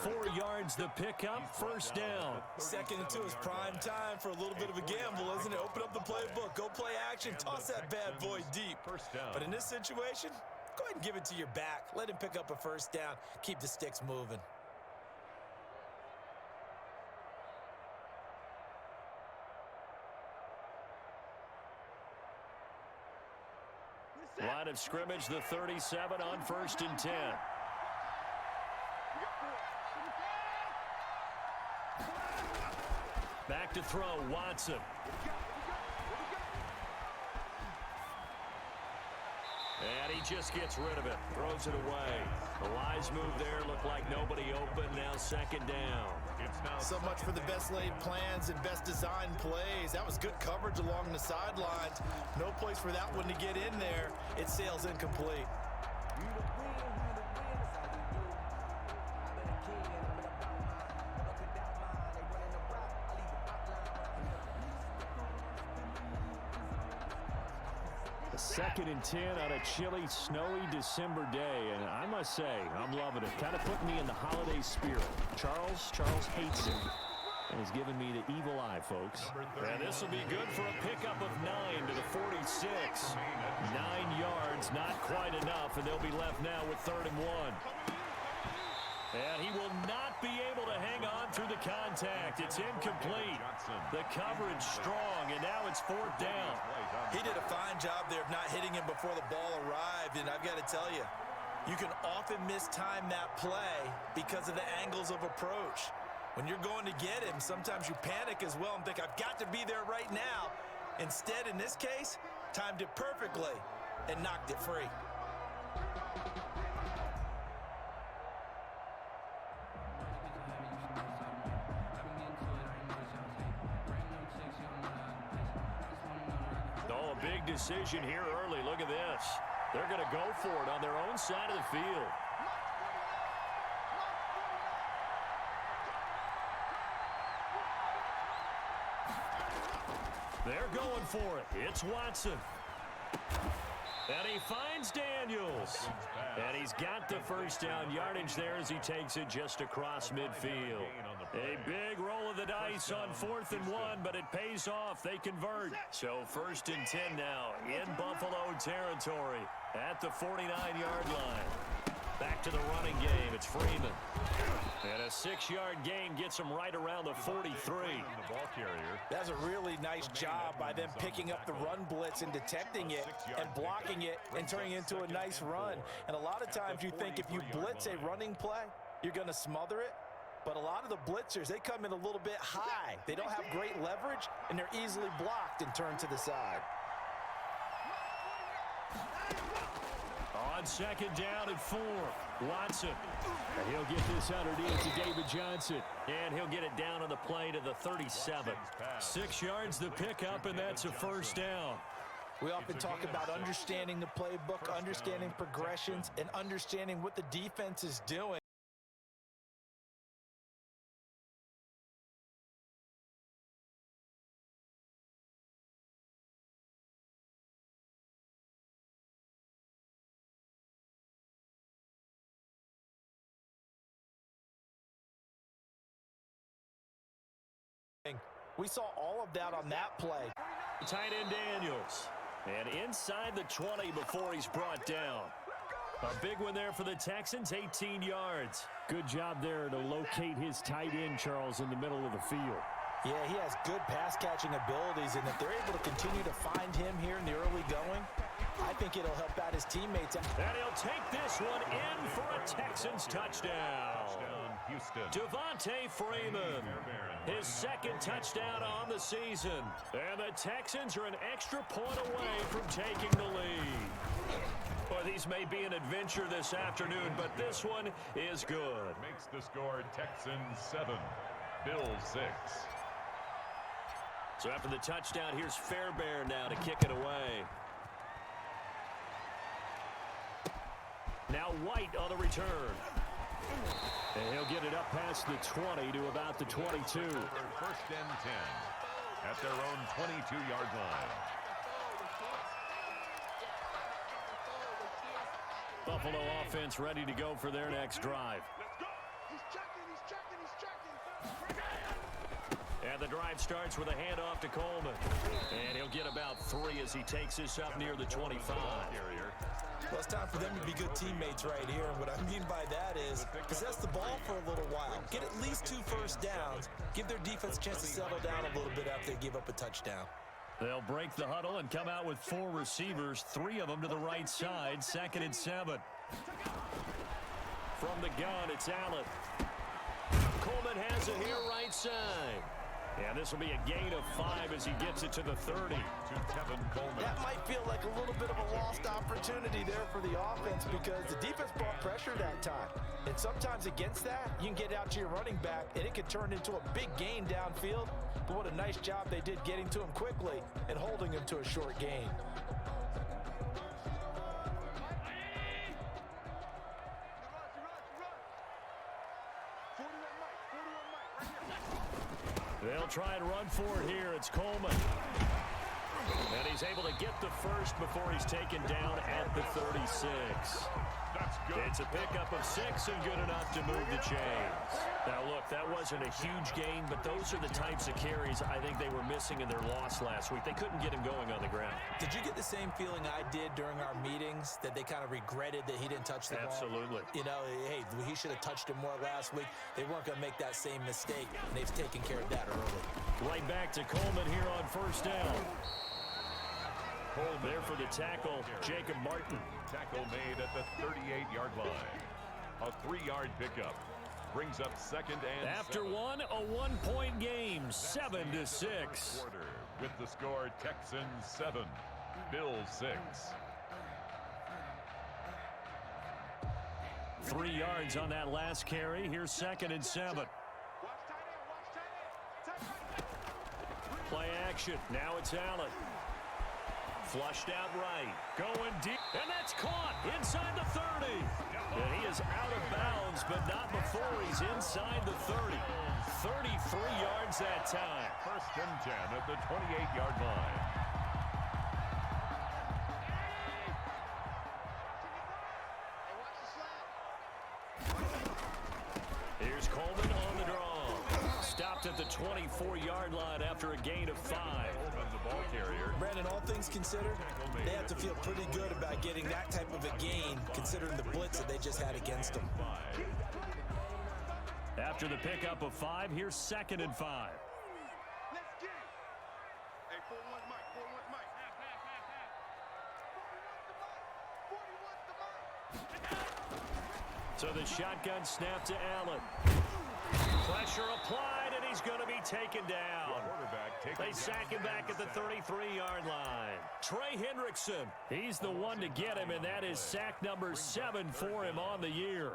4 yards the pickup, 1st down. 2nd and 2 is prime time for a little bit of a gamble, isn't it? Open up the playbook, go play action, toss that bad boy deep. But in this situation, go ahead and give it to your back. Let him pick up a 1st down, keep the sticks moving. Line of scrimmage, the 37 on 1st and 10. Back to throw, Watson. And he just gets rid of it, throws it away. The wise move there, looked like nobody open, now 2nd down. So much for the best laid plans and best designed plays. That was good coverage along the sidelines. No place for that one to get in there. It sails incomplete. A 2nd and 10 on a chilly, snowy December day, and I must say, I'm loving it. Kind of putting me in the holiday spirit. Charles hates it, and has given me the evil eye, folks. And this will be good for a pickup of 9 to the 46. 9 yards, not quite enough, and they'll be left now with 3rd and 1. And he will not be able to hang on through the contact. It's incomplete. The coverage strong, and now it's 4th down. He did a fine job there of not hitting him before the ball arrived, and I've got to tell you, you can often mistime that play because of the angles of approach. When you're going to get him, sometimes you panic as well and think, I've got to be there right now. Instead, in this case, timed it perfectly and knocked it free. Oh, a big decision here early. Look at this. They're going to go for it on their own side of the field. They're going for it. It's Watson. And he finds Daniels. And he's got the 1st down yardage there as he takes it just across midfield. A big roll of the dice on 4th and 1, but it pays off. They convert. So 1st and 10 now in Buffalo territory at the 49-yard line. Back to the running game. It's Freeman. And a 6-yard gain gets him right around the 43. That's a really nice job by them picking up the run blitz and detecting it and blocking it and turning it into a nice run. And a lot of times you think if you blitz a running play, you're going to smother it. But a lot of the blitzers, they come in a little bit high. They don't have great leverage, and they're easily blocked and turned to the side. On 2nd down and 4, Watson. And he'll get this underneath to David Johnson. And he'll get it down on the play to the 37. 6 yards the pickup, and that's a 1st down. We often talk about understanding the playbook, understanding progressions, and understanding what the defense is doing. We saw all of that on that play. Tight end Daniels. And inside the 20 before he's brought down. A big one there for the Texans, 18 yards. Good job there to locate his tight end, Charles, in the middle of the field. Yeah, he has good pass-catching abilities, and if they're able to continue to find him here in the early going, I think it'll help out his teammates. And he'll take this one in for a Texans touchdown. Houston. Devontae Freeman, his second touchdown on the season. And the Texans are an extra point away from taking the lead. Well, these may be an adventure this afternoon, but this one is good. Makes the score Texans 7, Bills 6. So after the touchdown, here's Fairbairn now to kick it away. Now White on the return. And he'll get it up past the 20 to about the 22. First and 10 at their own 22-yard line. Buffalo offense ready to go for their next drive. Let's go. He's checking. And the drive starts with a handoff to Coleman. And he'll get about 3 as he takes this up near the 25. Well, it's time for them to be good teammates right here. And what I mean by that is possess the ball for a little while. Get at least 2 first downs. Give their defense a chance to settle down a little bit after they give up a touchdown. They'll break the huddle and come out with 4 receivers, 3 of them to the right side, 2nd and 7. From the gun, it's Allen. Coleman has it here right side. And this will be a gain of 5 as he gets it to the 30. To Tevin Coleman. That might feel like a little bit of a lost opportunity there for the offense because the defense brought pressure that time. And sometimes against that, you can get out to your running back, and it can turn into a big gain downfield. But what a nice job they did getting to him quickly and holding him to a short gain. They'll try and run for it here. It's Coleman. And he's able to get the first before he's taken down at the 36. That's good. It's a pickup of 6 and good enough to move the chains. Now, look, that wasn't a huge gain, but those are the types of carries I think they were missing in their loss last week. They couldn't get him going on the ground. Did you get the same feeling I did during our meetings, that they kind of regretted that he didn't touch the ball? Absolutely. You know, hey, he should have touched him more last week. They weren't going to make that same mistake, and they've taken care of that early. Right back to Coleman here on first down. There for the tackle, Jacob Martin. Tackle made at the 38-yard line. A 3-yard pickup. Brings up 2nd and After 7. one, a 1-point game, 7-6. With the score, Texans 7, Bills 6. 3 yards on that last carry. Here's 2nd and 7. Play action. Now it's Allen. Flushed out right. Going deep. And that's caught inside the 30. And he is out of bounds, but not before he's inside the 30. 33 yards that time. First and 10 at the 28-yard line. Here's Coleman on the draw. Stopped at the 24-yard line after a gain of 5. The ball carrier. Brandon, all things considered, they have to feel pretty good about getting that type of a gain, considering the blitz that they just had against them. After the pickup of 5, here's 2nd and 5. Let's get it. Hey, 4-1's Mike. 4-1's Mike. Half. 41's the Mike. 41's the Mike. So the shotgun snap to Allen. Pressure applied, and he's going to be taken down. They sack him back at the 33-yard line. Trey Hendrickson, he's the one to get him, and that is sack number 7 for him on the year.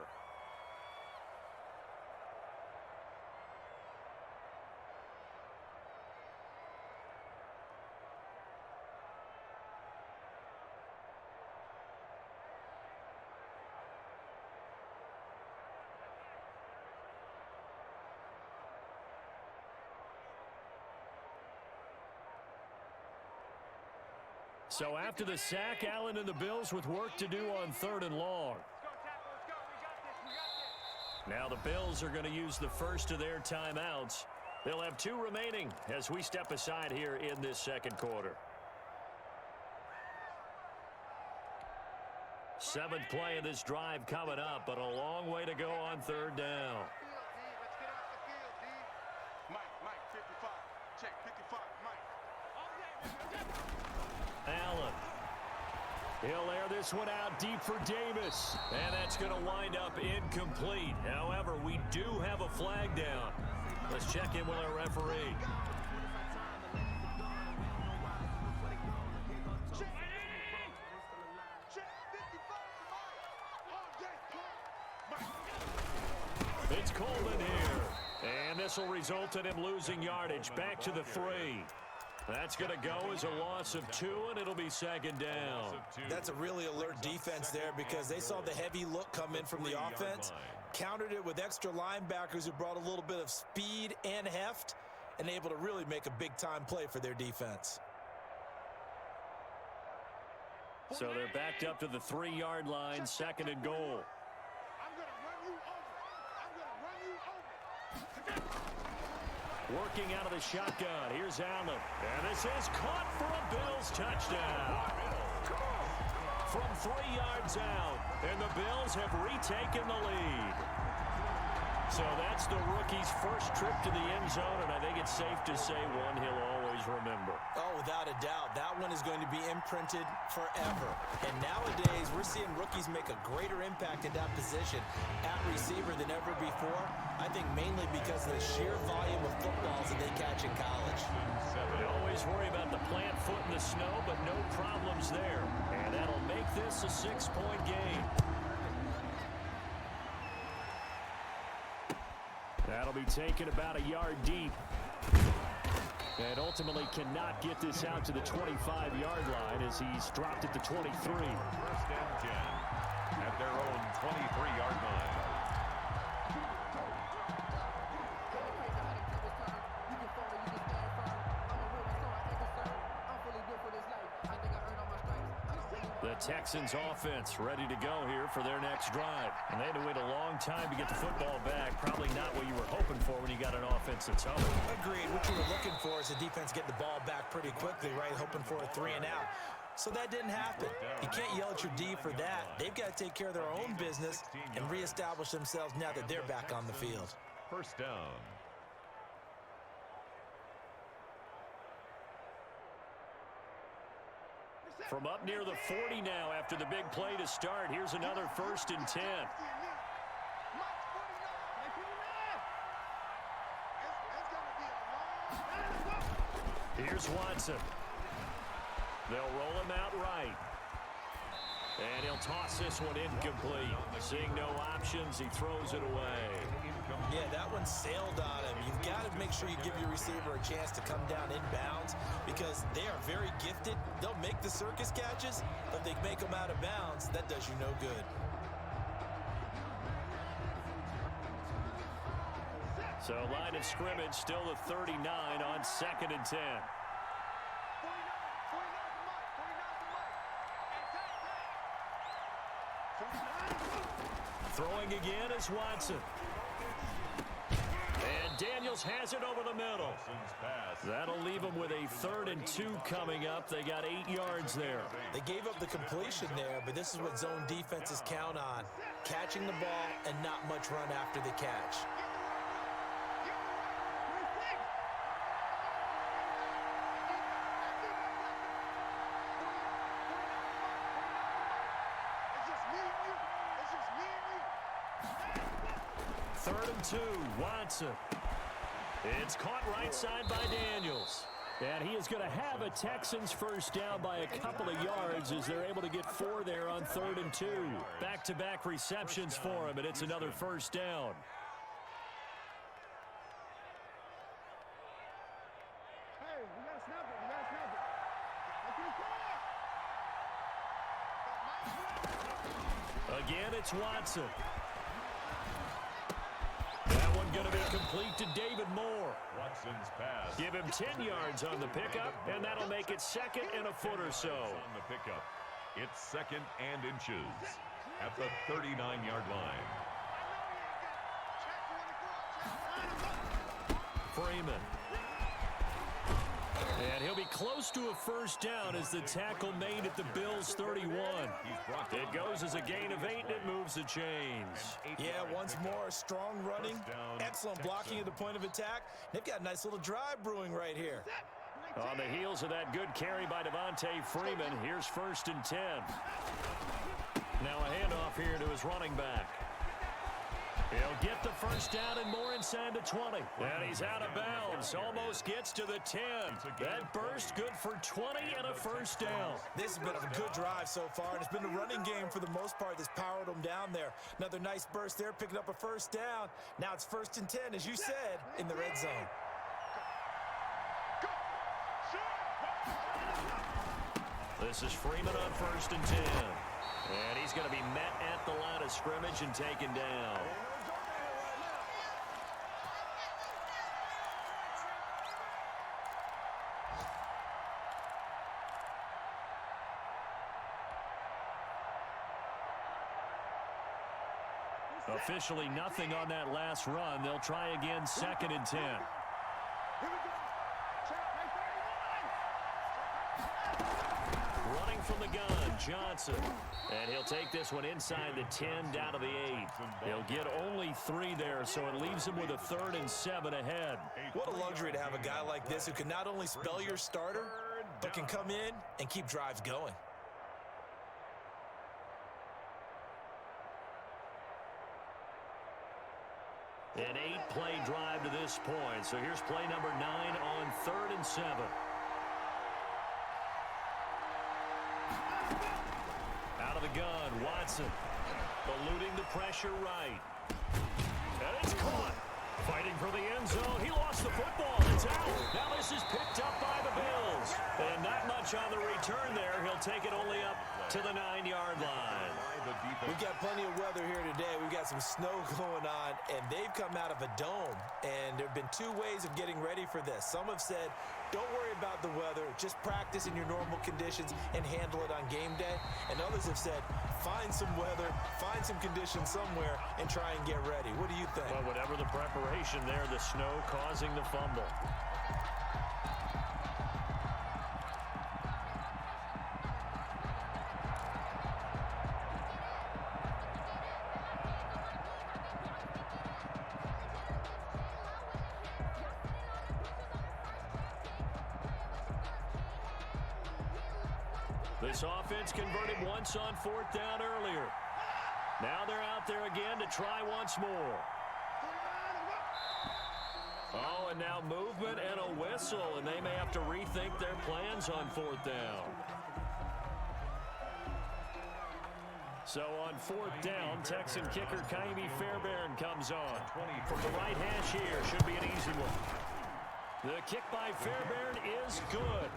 So after the sack, Allen and the Bills with work to do on 3rd and long. Let's go, tackle. Let's go. We got this. Now the Bills are going to use the first of their timeouts. They'll have 2 remaining as we step aside here in this second quarter. 7th play of this drive coming up, but a long way to go on 3rd down. Mike, 55. Check, 55, Mike. Allen. He'll air this one out deep for Davis. And that's going to wind up incomplete. However, we do have a flag down. Let's check in with our referee. It's Coleman here. And this will result in him losing yardage back to the 3. That's going to go as a loss of 2, and it'll be 2nd down. That's a really alert defense there because they saw the heavy look come in from the offense, countered it with extra linebackers who brought a little bit of speed and heft, and able to really make a big-time play for their defense. So they're backed up to the 3-yard line, 2nd and goal. Working out of the shotgun. Here's Allen. And this is caught for a Bills touchdown. From 3 yards out. And the Bills have retaken the lead. So that's the rookie's first trip to the end zone, and I think it's safe to say one he'll always remember. Oh, without a doubt. That one is going to be imprinted forever. And nowadays, we're seeing rookies make a greater impact in that position at receiver than ever before. I think mainly because of the sheer volume of footballs that they catch in college. They always worry about the plant foot in the snow, but no problems there. And that'll make this a 6-point game. That'll be taken about a yard deep. And ultimately cannot get this out to the 25-yard line as he's dropped at the 23. 1st and 10 at their own 23-yard line. The Texans offense ready to go here for their next drive. And they had to wait a long time to get the football back. Probably not what you were hoping for when you got an offense that's home. Agreed. What you were looking for is the defense getting the ball back pretty quickly, right? Hoping for a 3 and out. So that didn't happen. You can't yell at your D for that. They've got to take care of their own business and reestablish themselves now that they're back on the field. 1st down. From up near the 40 now after the big play to start. Here's another 1st and 10. Here's Watson. They'll roll him out right. And he'll toss this one incomplete. Seeing no options, he throws it away. Yeah, that one sailed on him. You've got to make sure you give your receiver a chance to come down inbounds because they are very gifted. They'll make the circus catches, but if they make them out of bounds, that does you no good. So line of scrimmage still the 39 on 2nd and 10. Throwing again is Watson. And Daniels has it over the middle. That'll leave them with a 3rd and 2 coming up. They got 8 yards there. They gave up the completion there, but this is what zone defenses count on. Catching the ball and not much run after the catch. Third and 2, Watson. It's caught right side by Daniels. And he is going to have a Texans first down by a couple of yards as they're able to get 4 there on 3rd and 2. Back-to-back receptions for him, and it's another 1st down. Hey, we got to snap it. We got to snap it. Again, it's Watson. That one going to be complete to David Moore. Watson's pass. Give him 10 yards on the pickup, and that'll make it 2nd and a foot or so. On the pickup. It's 2nd and inches at the 39-yard line. Freeman. And he'll be close to a first down as the tackle made at the Bills' 31. It goes as a gain of 8, and it moves the chains. Yeah, once more, strong running, excellent blocking at the point of attack. They've got a nice little drive brewing right here. On the heels of that good carry by Devontae Freeman, here's 1st and 10. Now a handoff here to his running back. He'll get the first down and more inside the 20. And he's out of bounds. Almost gets to the 10. That burst good for 20 and a first down. This has been a good drive so far, and it's been the running game for the most part that's powered them down there. Another nice burst there, picking up a first down. Now it's 1st and 10, as you said, in the red zone. This is Freeman on 1st and 10. And he's going to be met at the line of scrimmage and taken down. Officially nothing on that last run. They'll try again, 2nd and 10. Running from the gun, Johnson. And he'll take this one inside the 10, down to the 8. He'll get only 3 there, so it leaves him with a 3rd and 7 ahead. What a luxury to have a guy like this who can not only spell your starter, but can come in and keep drives going. An 8-play drive to this point. So here's play number 9 on 3rd and 7. Out of the gun, Watson. Eluding the pressure right. And it's caught. Fighting for the end zone. He lost the football. It's out. Now this is picked up by the Bills. And not much on the return there. He'll take it only up to the 9-yard line. We've got plenty of weather here today. We've got some snow going on, and they've come out of a dome. And there have been 2 ways of getting ready for this. Some have said, don't worry about the weather. Just practice in your normal conditions and handle it on game day. And others have said, find some weather, find some conditions somewhere, and try and get ready. What do you think? Well, whatever the preparation there, the snow causing the fumble. This offense converted once on 4th down earlier. Now they're out there again to try once more. Oh, and now movement and a whistle, and they may have to rethink their plans on 4th down. So on 4th down, Texan kicker Kaimi Fairbairn comes on. From the right hash here, should be an easy one. The kick by Fairbairn is good.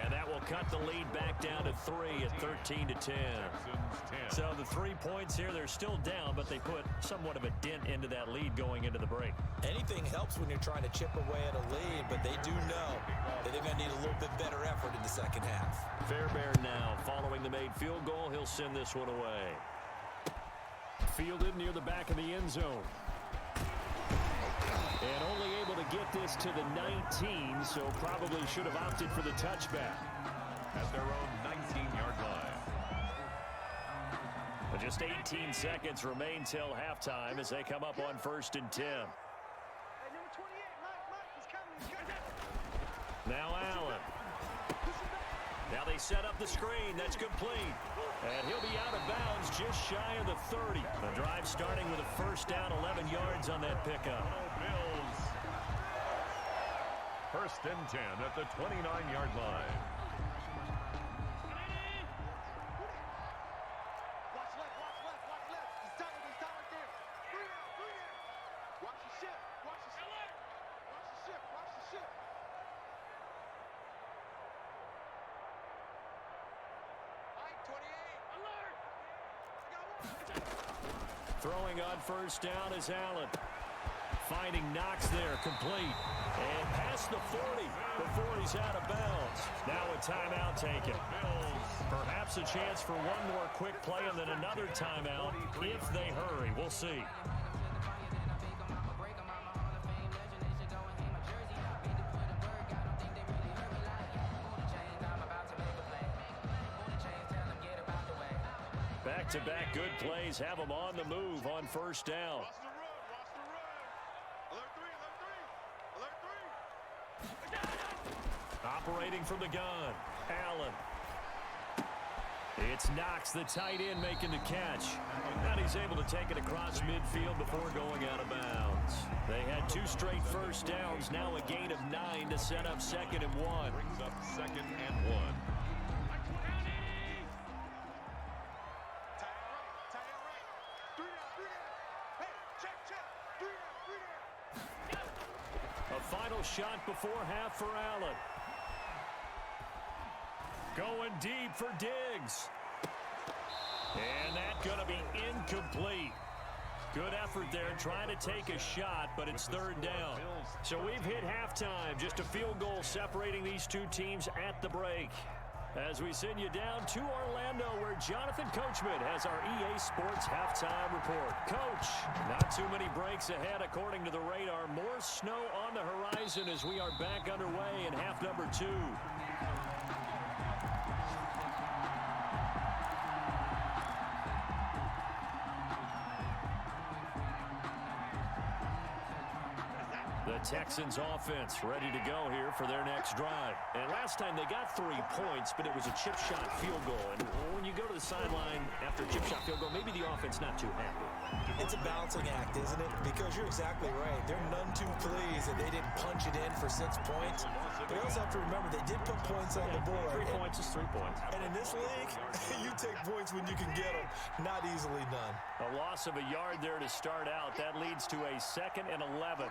And that will cut the lead back down to 3 at 13-10. So the 3 points here, they're still down, but they put somewhat of a dent into that lead going into the break. Anything helps when you're trying to chip away at a lead, but they do know that they're going to need a little bit better effort in the second half. Fairbairn now, following the made field goal, he'll send this one away. Fielded near the back of the end zone. And only able to get this to the 19, so probably should have opted for the touchback. At their own 19-yard line. But just 18 seconds remain till halftime as they come up on 1st and 10. Now Allen. Now they set up the screen. That's complete. And he'll be out of bounds just shy of the 30. The drive starting with a first down, 11 yards on that pickup. Bills. 1st and 10 at the 29-yard line. Throwing on first down is Allen. Finding Knox there, complete. And past the 40 before he's out of bounds. Now a timeout taken. Perhaps a chance for one more quick play and then another timeout if they hurry. We'll see. Back-to-back good plays have them on the move on first down. Watch the run. Watch the run. Alert three. Alert three. Operating from the gun, Allen. It's Knox, the tight end, making the catch. And he's able to take it across midfield before going out of bounds. They had 2 straight first downs, now a gain of 9 to set up 2nd and 1. Brings up 2nd and 1. A final shot before half for Allen. Going deep for Diggs. And that's going to be incomplete. Good effort there trying to take a shot, but it's 3rd down. So we've hit halftime. Just a field goal separating these two teams at the break. As we send you down to Orlando, where Jonathan Coachman has our EA Sports halftime report. Coach, not too many breaks ahead according to the radar. More snow on the horizon as we are back underway in half number 2. The Texans offense ready to go here for their next drive. And last time they got 3 points, but it was a chip shot field goal. And when you go to the sideline after a chip shot field goal, maybe the offense not too happy. It's a balancing act, isn't it? Because you're exactly right. They're none too pleased that they didn't punch it in for 6 points. But you also have to remember they did put points on the board. 3 points is 3 points. And in this league, you take points when you can get them. Not easily done. A loss of a yard there to start out. That leads to a 2nd and 11.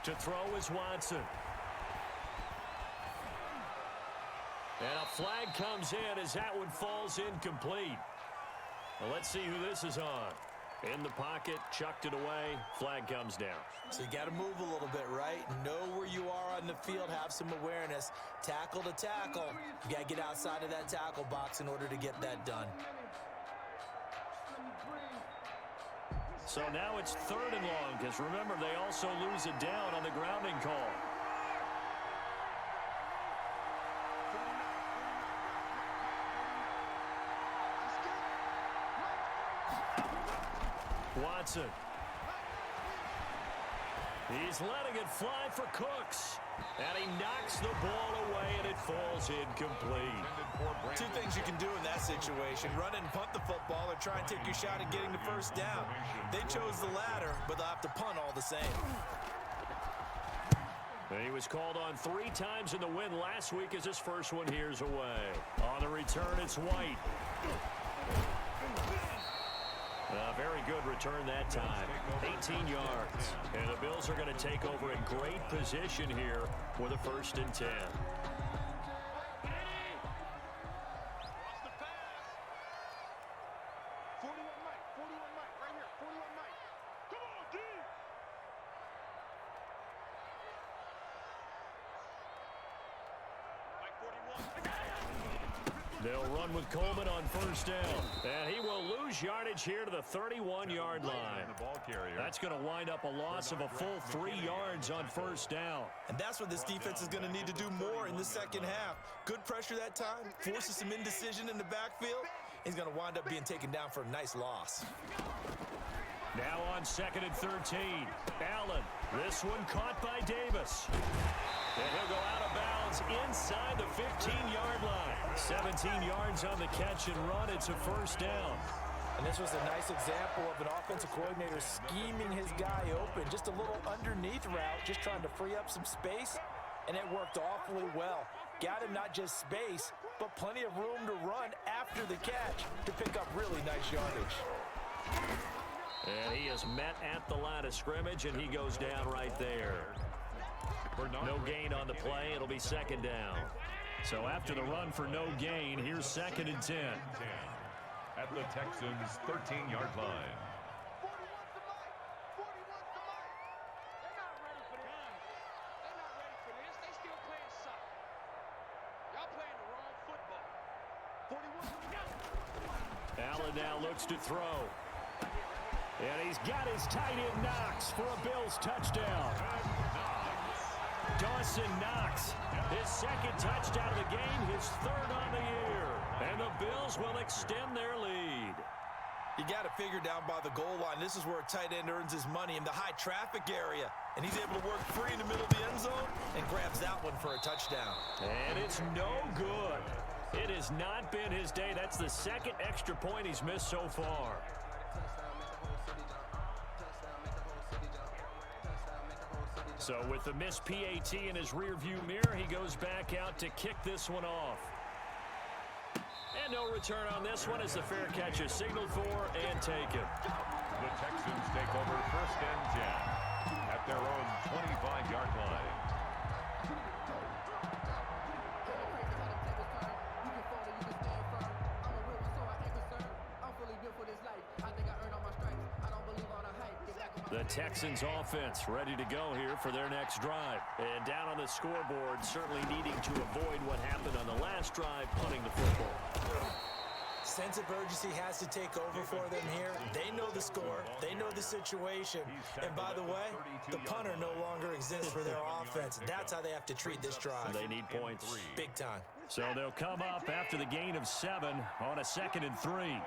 To throw is Watson. And a flag comes in as that one falls incomplete. Well, let's see who this is on. In the pocket, chucked it away, flag comes down. So you got to move a little bit, right? Know where you are on the field, have some awareness. Tackle to tackle. You got to get outside of that tackle box in order to get that done. So now it's 3rd and long, because remember, they also lose it down on the grounding call. Watson. He's letting it fly for Cooks. And he knocks the ball away, and it falls incomplete. 2 things you can do in that situation. Run and punt the football or try and take your shot at getting the first down. They chose the latter, but they'll have to punt all the same. And he was called on 3 times in the win last week as his first one here's away. On the return, it's White. A very good return that time. 18 yards. And the Bills are going to take over in great position here with a 1st and 10. They'll run with Coleman on 1st down. And he will lose yardage here to the 31-yard line. That's going to wind up a loss of a full 3 yards on 1st down. And that's what this defense is going to need to do more in the second half. Good pressure that time, forces some indecision in the backfield. He's going to wind up being taken down for a nice loss. Now on 2nd and 13. Allen, this one caught by Davis. And he'll go out of bounds inside the 15-yard line. 17 yards on the catch and run. It's a 1st down. And this was a nice example of an offensive coordinator scheming his guy open. Just a little underneath route, just trying to free up some space. And it worked awfully well. Got him not just space, but plenty of room to run after the catch to pick up really nice yardage. And he is met at the line of scrimmage, and he goes down right there. No gain on the play. It'll be 2nd down. So after the run for no gain, here's 2nd and 10. At the Texans' 13-yard line. Allen now looks to throw. And he's got his tight end Knox for a Bills touchdown. Dawson Knox, his second touchdown of the game, his third on the year. And the Bills will extend their lead. You got to figure down by the goal line. This is where a tight end earns his money, in the high traffic area. And he's able to work free in the middle of the end zone and grabs that one for a touchdown. And it's no good. It has not been his day. That's the second extra point he's missed so far. So with the missed PAT in his rearview mirror, he goes back out to kick this one off. And no return on this one as the fair catch is signaled for and taken. The Texans take over first and 10 at their own 25-yard line. The Texans offense ready to go here for their next drive. And down on the scoreboard, certainly needing to avoid what happened on the last drive, punting the football. Sense of urgency has to take over for them here. They know the score. They know the situation. And by the way, the punter no longer exists for their offense. That's how they have to treat this drive. They need points. Big time. So they'll come up after the gain of 7 on a 2nd and 3.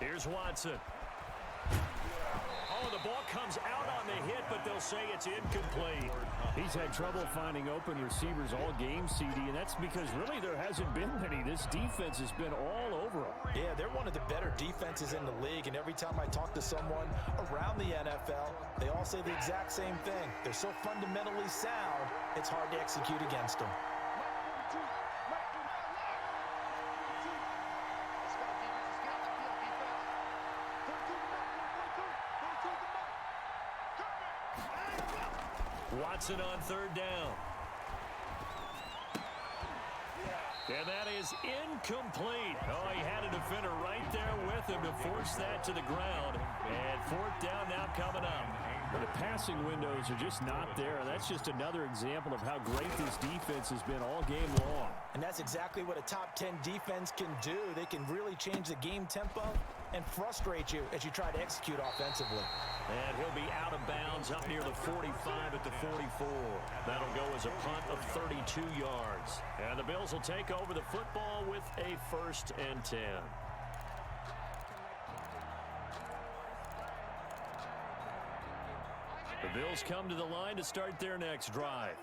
Here's Watson. Oh, the ball comes out on the hit, but they'll say it's incomplete. He's had trouble finding open receivers all game, CD, and that's because really there hasn't been many. This defense has been all over them. Yeah, they're one of the better defenses in the league, and every time I talk to someone around the NFL, they all say the exact same thing. They're so fundamentally sound, it's hard to execute against them. Watson on 3rd down. And that is incomplete. Oh, he had a defender right there with him to force that to the ground. And 4th down now coming up. But the passing windows are just not there. That's just another example of how great this defense has been all game long. And that's exactly what a top 10 defense can do. They can really change the game tempo and frustrate you as you try to execute offensively. And he'll be out of bounds up near the 45 at the 44. That'll go as a punt of 32 yards. And the Bills will take over the football with a 1st and 10. The Bills come to the line to start their next drive.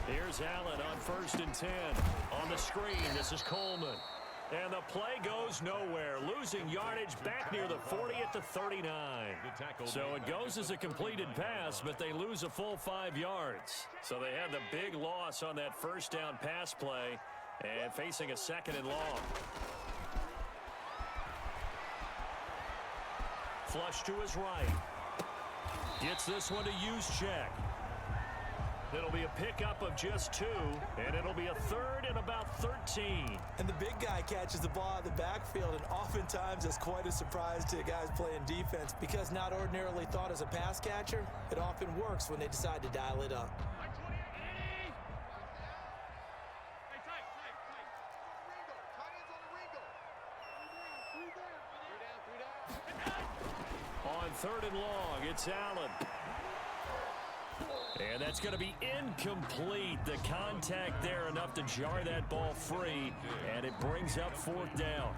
Here's Allen on 1st and 10. On the screen, this is Coleman. And the play goes nowhere. Losing yardage back near the 40 at the 39. So it goes as a completed pass, but they lose a full 5 yards. So they had the big loss on that 1st down pass play and facing a 2nd and long. Flush to his right. Gets this one to Juszczyk. It'll be a pickup of just 2, and it'll be a 3rd and about 13. And the big guy catches the ball out of the backfield, and oftentimes it's quite a surprise to guys playing defense because not ordinarily thought as a pass catcher, it often works when they decide to dial it up. On 3rd and long, it's Allen. And that's going to be incomplete. The contact there enough to jar that ball free, and it brings up 4th down.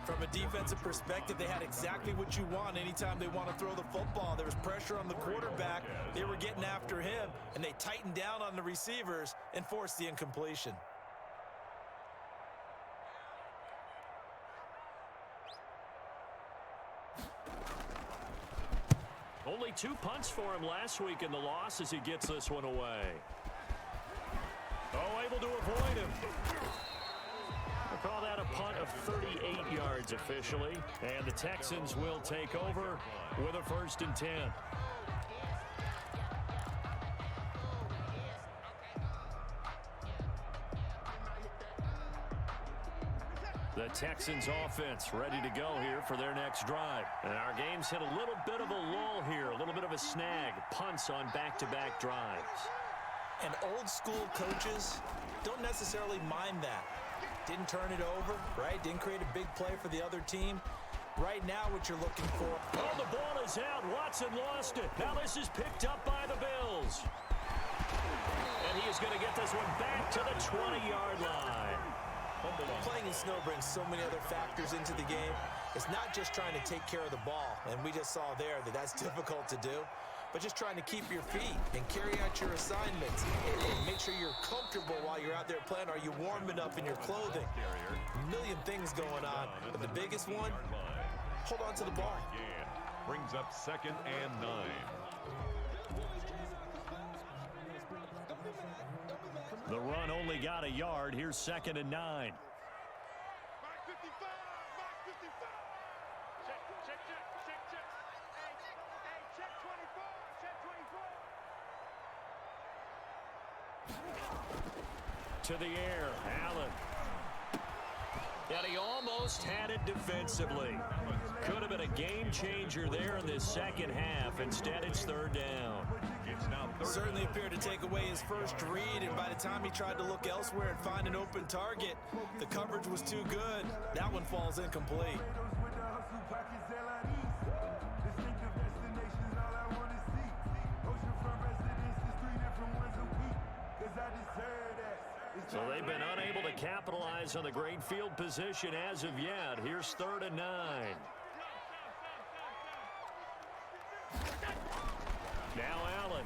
From a defensive perspective, they had exactly what you want anytime they want to throw the football. There was pressure on the quarterback. They were getting after him, and they tightened down on the receivers and forced the incompletion. Only 2 punts for him last week in the loss as he gets this one away. Oh, able to avoid him. We'll call that a punt of 38 yards officially. And the Texans will take over with a 1st and 10. The Texans offense ready to go here for their next drive. And our game's hit a little bit of a lull here, a little bit of a snag. Punts on back-to-back drives. And old-school coaches don't necessarily mind that. Didn't turn it over, right? Didn't create a big play for the other team. Right now, what you're looking for. Oh, the ball is out. Watson lost it. Now this is picked up by the Bills. And he is going to get this one back to the 20-yard line. Playing in snow brings so many other factors into the game. It's not just trying to take care of the ball, and we just saw there that that's difficult to do, but just trying to keep your feet and carry out your assignments and make sure you're comfortable while you're out there playing. Are you warm enough in your clothing? A million things going on, but the biggest one, hold on to the ball. Brings up 2nd and 9. The run only got a yard. Here's 2nd and 9. Mark 55, Mark 55. Check, check, check, check, check. Hey, check 24, check 24. To the air, Allen. And he almost had it defensively. Could have been a game changer there in this second half. Instead, it's 3rd down. Certainly appeared to take away his first read, and by the time he tried to look elsewhere and find an open target, the coverage was too good. That one falls incomplete. So they've been unable to capitalize on the great field position as of yet. Here's 3rd and 9. Now Allen.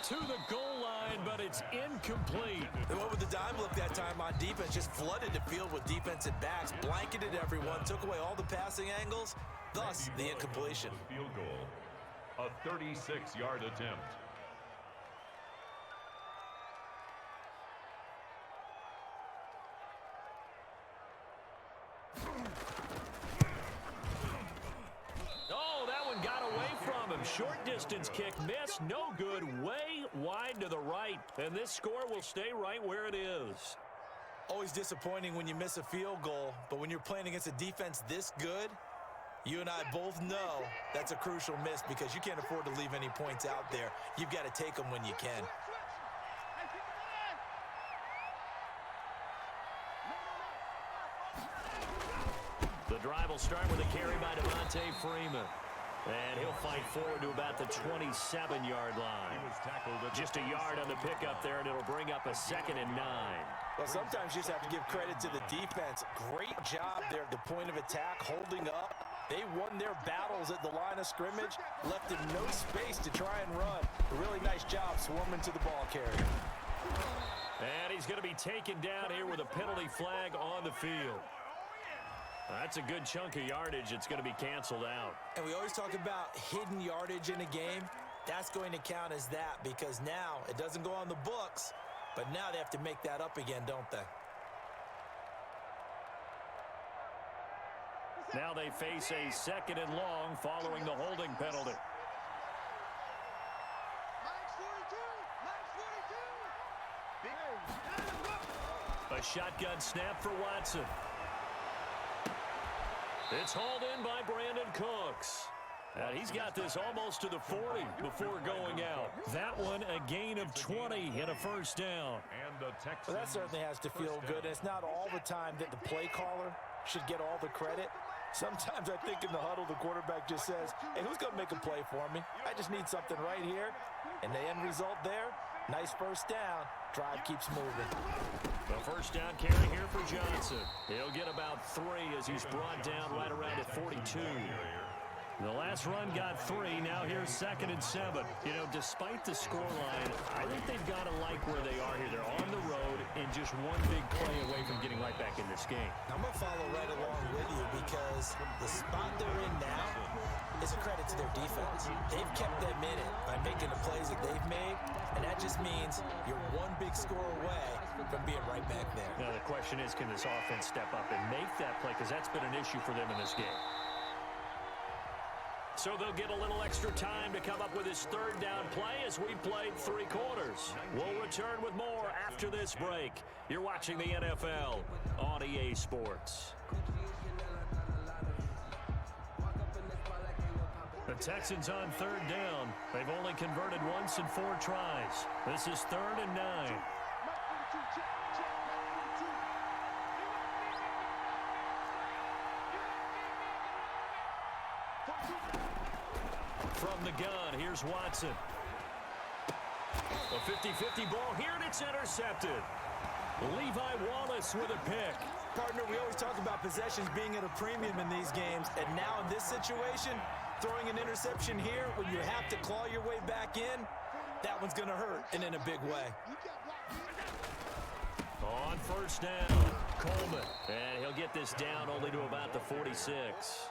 To the goal line, but it's incomplete. They went with the dime look that time on defense, just flooded the field with defensive backs, blanketed everyone, took away all the passing angles, thus the incompletion. Field goal. A 36-yard attempt. Oh, that one got away from him. Short distance kick missed. No good. Way wide to the right. And this score will stay right where it is. Always disappointing when you miss a field goal, but when you're playing against a defense this good, you and I both know that's a crucial miss because you can't afford to leave any points out there. You've got to take them when you can. The drive will start with a carry by Devontae Freeman. And he'll fight forward to about the 27-yard line. Just a yard on the pickup there, and it'll bring up a 2nd and 9. Well, sometimes you just have to give credit to the defense. Great job there at the point of attack, holding up. They won their battles at the line of scrimmage, left them no space to try and run. A really nice job swarming to the ball carrier. And he's going to be taken down here with a penalty flag on the field. That's a good chunk of yardage. It's going to be canceled out. And we always talk about hidden yardage in a game. That's going to count as that because now it doesn't go on the books, but now they have to make that up again, don't they? Now they face a 2nd and long following the holding penalty. A shotgun snap for Watson. It's hauled in by Brandon Cooks. He's got this almost to the 40 before going out. That one a gain of 20 and a 1st down. Well, that certainly has to feel good. And it's not all the time that the play caller should get all the credit. Sometimes I think in the huddle, the quarterback just says, hey, who's going to make a play for me? I just need something right here. And the end result there, nice 1st down. Drive keeps moving. The 1st down carry here for Johnson. He'll get about 3 as he's brought down right around at 42. The last run got 3. Now here's 2nd and 7. You know, despite the scoreline, I think they've got to like where they are here. They're on the road and just one big play away from getting right back in this game. I'm going to follow right along with you because the spot they're in now is a credit to their defense. They've kept them in it by making the plays that they've made, and that just means you're one big score away from being right back there. Now the question is, can this offense step up and make that play? Because that's been an issue for them in this game. So they'll get a little extra time to come up with his third down play as we played 3 quarters. We'll return with more after this break. You're watching the NFL on EA Sports. The Texans on 3rd down. They've only converted once in 4 tries. This is 3rd and 9. From the gun, here's Watson. A 50-50 ball here, and it's intercepted. Levi Wallace with a pick. Partner, we always talk about possessions being at a premium in these games, and now in this situation, throwing an interception here when you have to claw your way back in, that one's going to hurt, and in a big way. On 1st down, Coleman. And he'll get this down only to about the 46.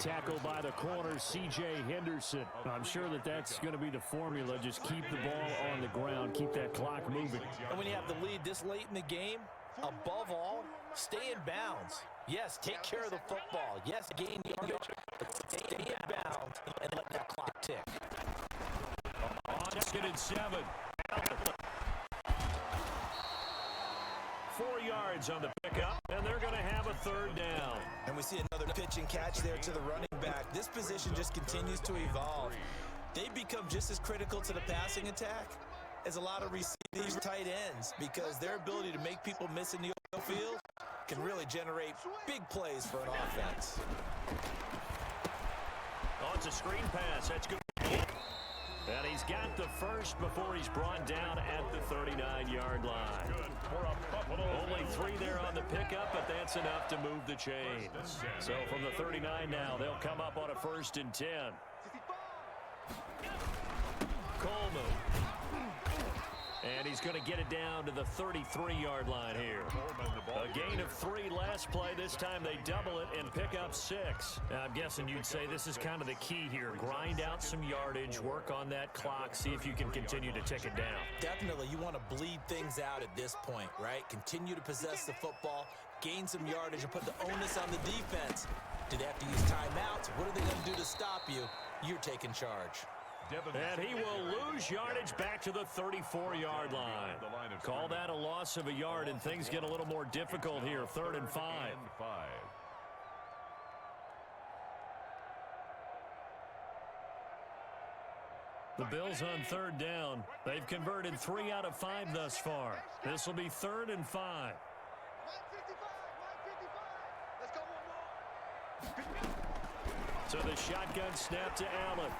Tackled by the corner, C.J. Henderson. I'm sure that's going to be the formula. Just keep the ball on the ground. Keep that clock moving. And when you have the lead this late in the game, above all, stay in bounds. Yes, take care of the football. Yes, gain yardage, but stay in bounds and let that clock tick. On 2nd and 7. 4 yards on the pickup, and they're going to have a 3rd down. And we see another pitch and catch there to the running back. This position just continues to evolve. They become just as critical to the passing attack as a lot of receivers, tight ends, because their ability to make people miss in the open field can really generate big plays for an offense. Oh, it's a screen pass. That's good. And he's got the first before he's brought down at the 39-yard line. Only 3 there on the pickup, but that's enough to move the chains. So from the 39 now, they'll come up on a 1st and 10. Coleman. And he's going to get it down to the 33-yard line here. A gain of 3 last play. This time they double it and pick up 6. Now, I'm guessing you'd say this is kind of the key here. Grind out some yardage, work on that clock, see if you can continue to tick it down. Definitely. You want to bleed things out at this point, right? Continue to possess the football, gain some yardage, and put the onus on the defense. Do they have to use timeouts? What are they going to do to stop you? You're taking charge. And he will lose yardage back to the 34-yard line. Call that a loss of a yard, and things get a little more difficult here. 3rd and 5. The Bills on 3rd down. They've converted 3 out of 5 thus far. This will be 3rd and 5. So the shotgun snap to Allen.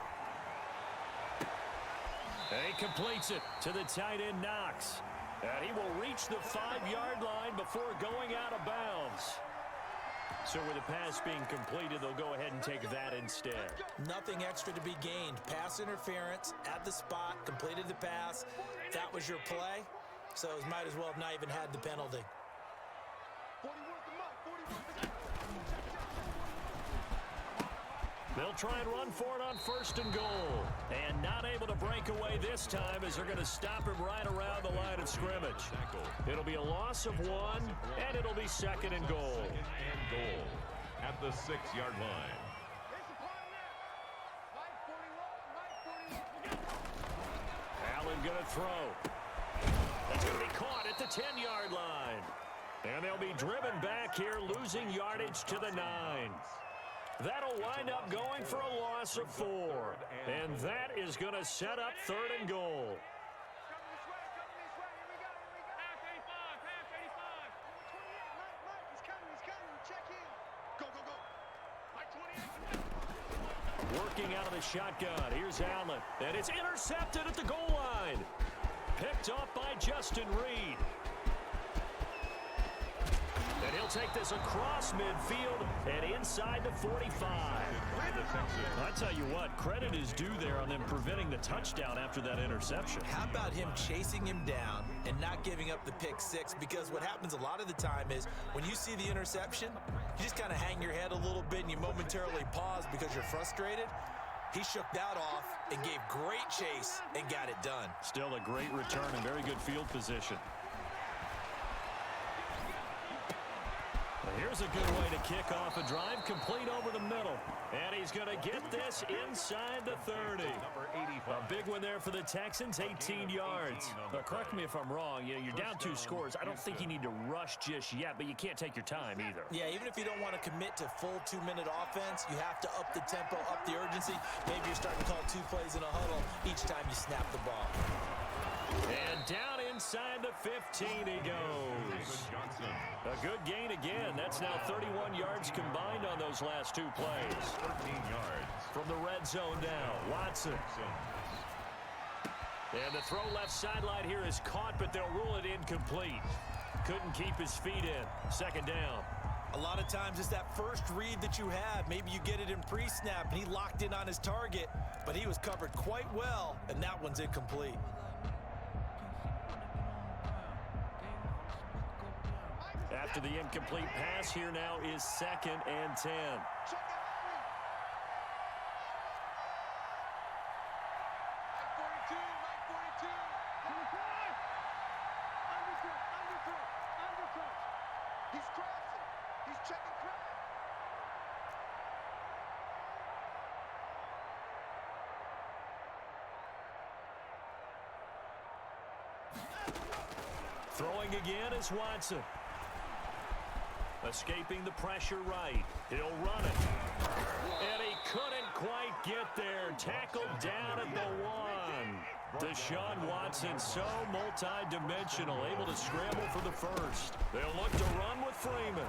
And he completes it to the tight end, Knox. And he will reach the 5-yard line before going out of bounds. So with the pass being completed, they'll go ahead and take that instead. Nothing extra to be gained. Pass interference at the spot, completed the pass. That was your play, so it might as well have not even had the penalty. They'll try and run for it on 1st and goal. And not able to break away this time as they're going to stop him right around the line of scrimmage. It'll be a loss of 1, and it'll be 2nd and goal. At the 6-yard line. Allen going to throw. That's going to be caught at the 10-yard line. And they'll be driven back here, losing yardage to the 9. That'll wind up going for a loss of 4. And that is going to set up 3rd and goal. Working out of the shotgun. Here's Allen. And it's intercepted at the goal line. Picked off by Justin Reed. And he'll take this across midfield and inside the 45. I tell you what, credit is due there on them preventing the touchdown after that interception. How about him chasing him down and not giving up the pick 6? Because what happens a lot of the time is when you see the interception, you just kind of hang your head a little bit and you momentarily pause because you're frustrated. He shook that off and gave great chase and got it done. Still a great return and very good field position. Here's a good way to kick off a drive, complete over the middle. And he's going to get this inside the 30. A big one there for the Texans, 18 yards. Correct me if I'm wrong. You're down 2 scores. I don't think you need to rush just yet, but you can't take your time either. Yeah, even if you don't want to commit to full 2-minute offense, you have to up the tempo, up the urgency. Maybe you're starting to call 2 plays in a huddle each time you snap the ball. And down inside the 15 he goes. A good gain again. That's now 31 yards combined on those last 2 plays. 13 yards. From the red zone now, Watson. And the throw left sideline here is caught, but they'll rule it incomplete. Couldn't keep his feet in. Second down. A lot of times it's that first read that you have. Maybe you get it in pre-snap, and he locked in on his target, but he was covered quite well, and that one's incomplete. After the incomplete pass, here now is 2nd and 10. Throwing again is Watson. Escaping the pressure right. He'll run it. And he couldn't quite get there. Tackled down at the 1. Deshaun Watson, so multi-dimensional, able to scramble for the first. They'll look to run with Freeman.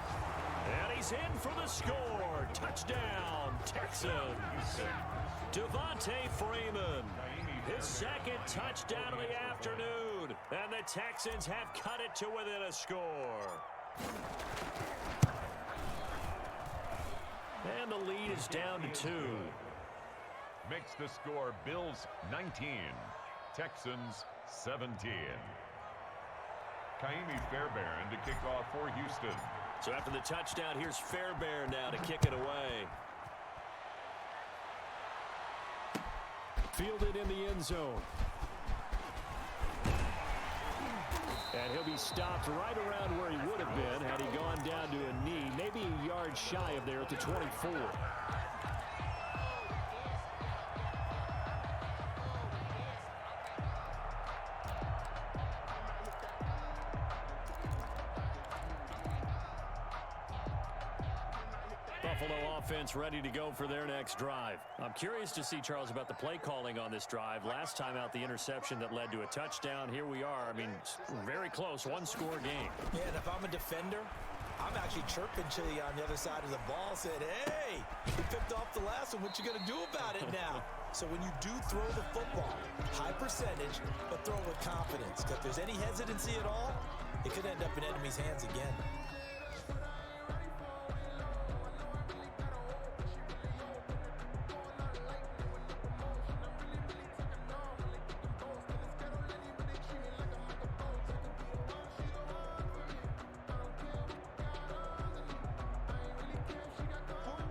And he's in for the score. Touchdown, Texans. Devontae Freeman. His 2nd touchdown of the afternoon. And the Texans have cut it to within a score. And the lead is down to 2. Makes the score Bills 19, Texans 17. Kaimi Fairbairn to kick off for Houston. So after the touchdown, here's Fairbairn now to kick it away. Fielded in the end zone. And he'll be stopped right around where he would have been had he gone down to a knee, maybe a yard shy of there at the 24. Buffalo offense ready to go for their next drive. I'm curious to see, Charles, about the play calling on this drive. Last time out, the interception that led to a touchdown. Here we are. I mean, very close, 1-score game. Yeah, and if I'm a defender, I'm actually chirping Chili on the other side of the ball, saying, hey, you picked off the last one. What you going to do about it now? So when you do throw the football, high percentage, but throw with confidence. Because if there's any hesitancy at all, it could end up in enemy's hands again.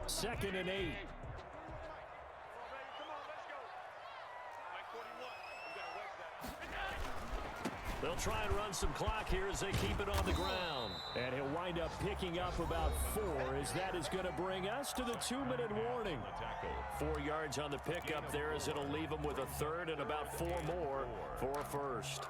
Second and 8. They'll try and run some clock here as they keep it on the ground. And he'll wind up picking up about 4, as that is going to bring us to the 2-minute warning. 4 yards on the pickup there, as it'll leave them with a 3rd and about 4 more for a first.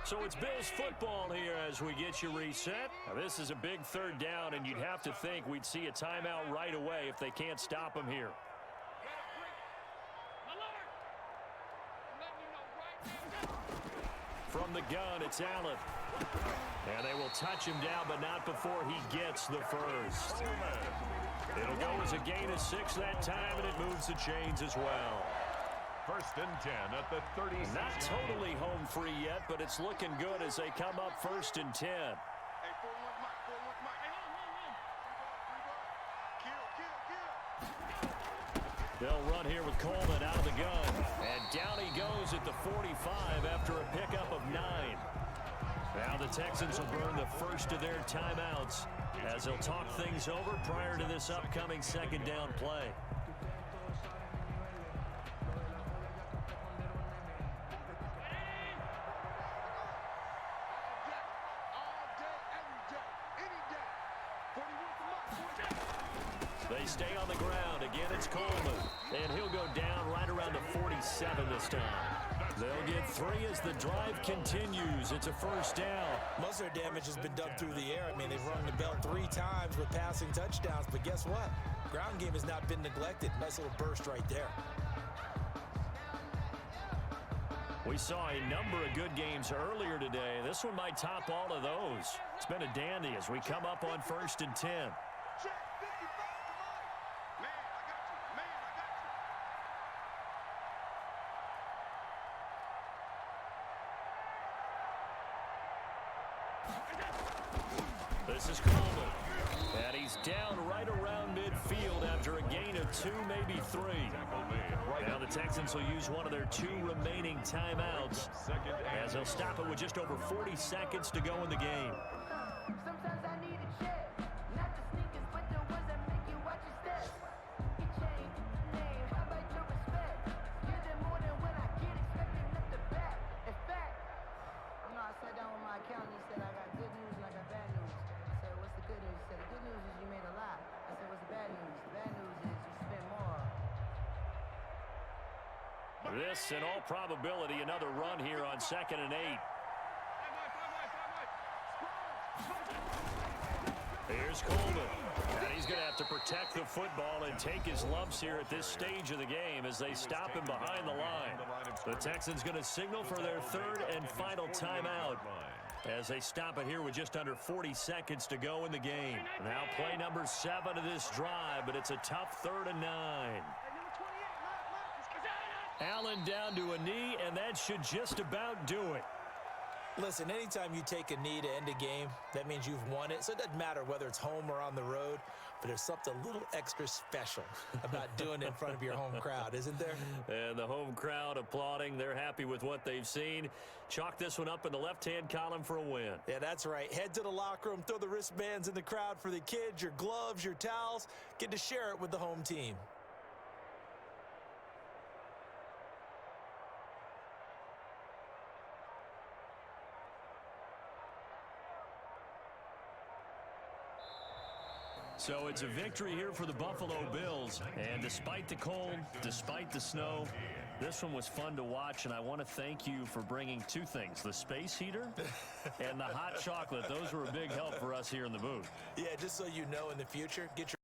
So it's Bills football here as we get you reset. Now this is a big 3rd down, and you'd have to think we'd see a timeout right away if they can't stop him here. From the gun, it's Allen. And they will touch him down, but not before he gets the first. It'll go as a gain of 6 that time, and it moves the chains as well. 1st and 10 at the 36. Not totally home free yet, but it's looking good as they come up 1st and 10. They'll run here with Coleman out of the gun. And down he goes at the 45 after a pickup of 9. Now the Texans will burn the first of their timeouts as they'll talk things over prior to this upcoming second down play. They stay on the ground. Again, it's Coleman. And he'll go down right around the 47 this time. They'll get 3 as the drive continues. It's a first down. Most of their damage has been done through the air. I mean, they've rung the bell 3 times with passing touchdowns. But guess what? Ground game has not been neglected. Nice little burst right there. We saw a number of good games earlier today. This one might top all of those. It's been a dandy as we come up on 1st and 10. This is Coleman, and he's down right around midfield after a gain of 2, maybe 3. Now the Texans will use one of their 2 remaining timeouts as they'll stop it with just over 40 seconds to go in the game. Sometimes I need a check, not the sneakers, but the ones that make you watch your steps. Get changed, name, how about your respect? Give them more than what I get, expecting them to back. In fact, I sat down with my accountant, he said I got good news and I got bad news. I said, what's the good news? He said, the good news is you made a lot. I said, what's the bad news? The bad news is you spent more. This, in all probability, another run here on 2nd and 8. Here's Coleman. And he's going to have to protect the football and take his lumps here at this stage of the game as they stop him behind the line. The Texans going to signal for their 3rd and final timeout as they stop it here with just under 40 seconds to go in the game. Now play number 7 of this drive, but it's a tough 3rd and 9. Allen down to a knee, and that should just about do it. Listen, anytime you take a knee to end a game, that means you've won it. So it doesn't matter whether it's home or on the road, but there's something a little extra special about doing it in front of your home crowd, isn't there? And the home crowd applauding. They're happy with what they've seen. Chalk this one up in the left-hand column for a win. Yeah, that's right. Head to the locker room, throw the wristbands in the crowd for the kids, your gloves, your towels. Get to share it with the home team. So it's a victory here for the Buffalo Bills. And despite the cold, despite the snow, this one was fun to watch. And I want to thank you for bringing 2 things, the space heater and the hot chocolate. Those were a big help for us here in the booth. Yeah, just so you know, in the future, get your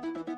Bye.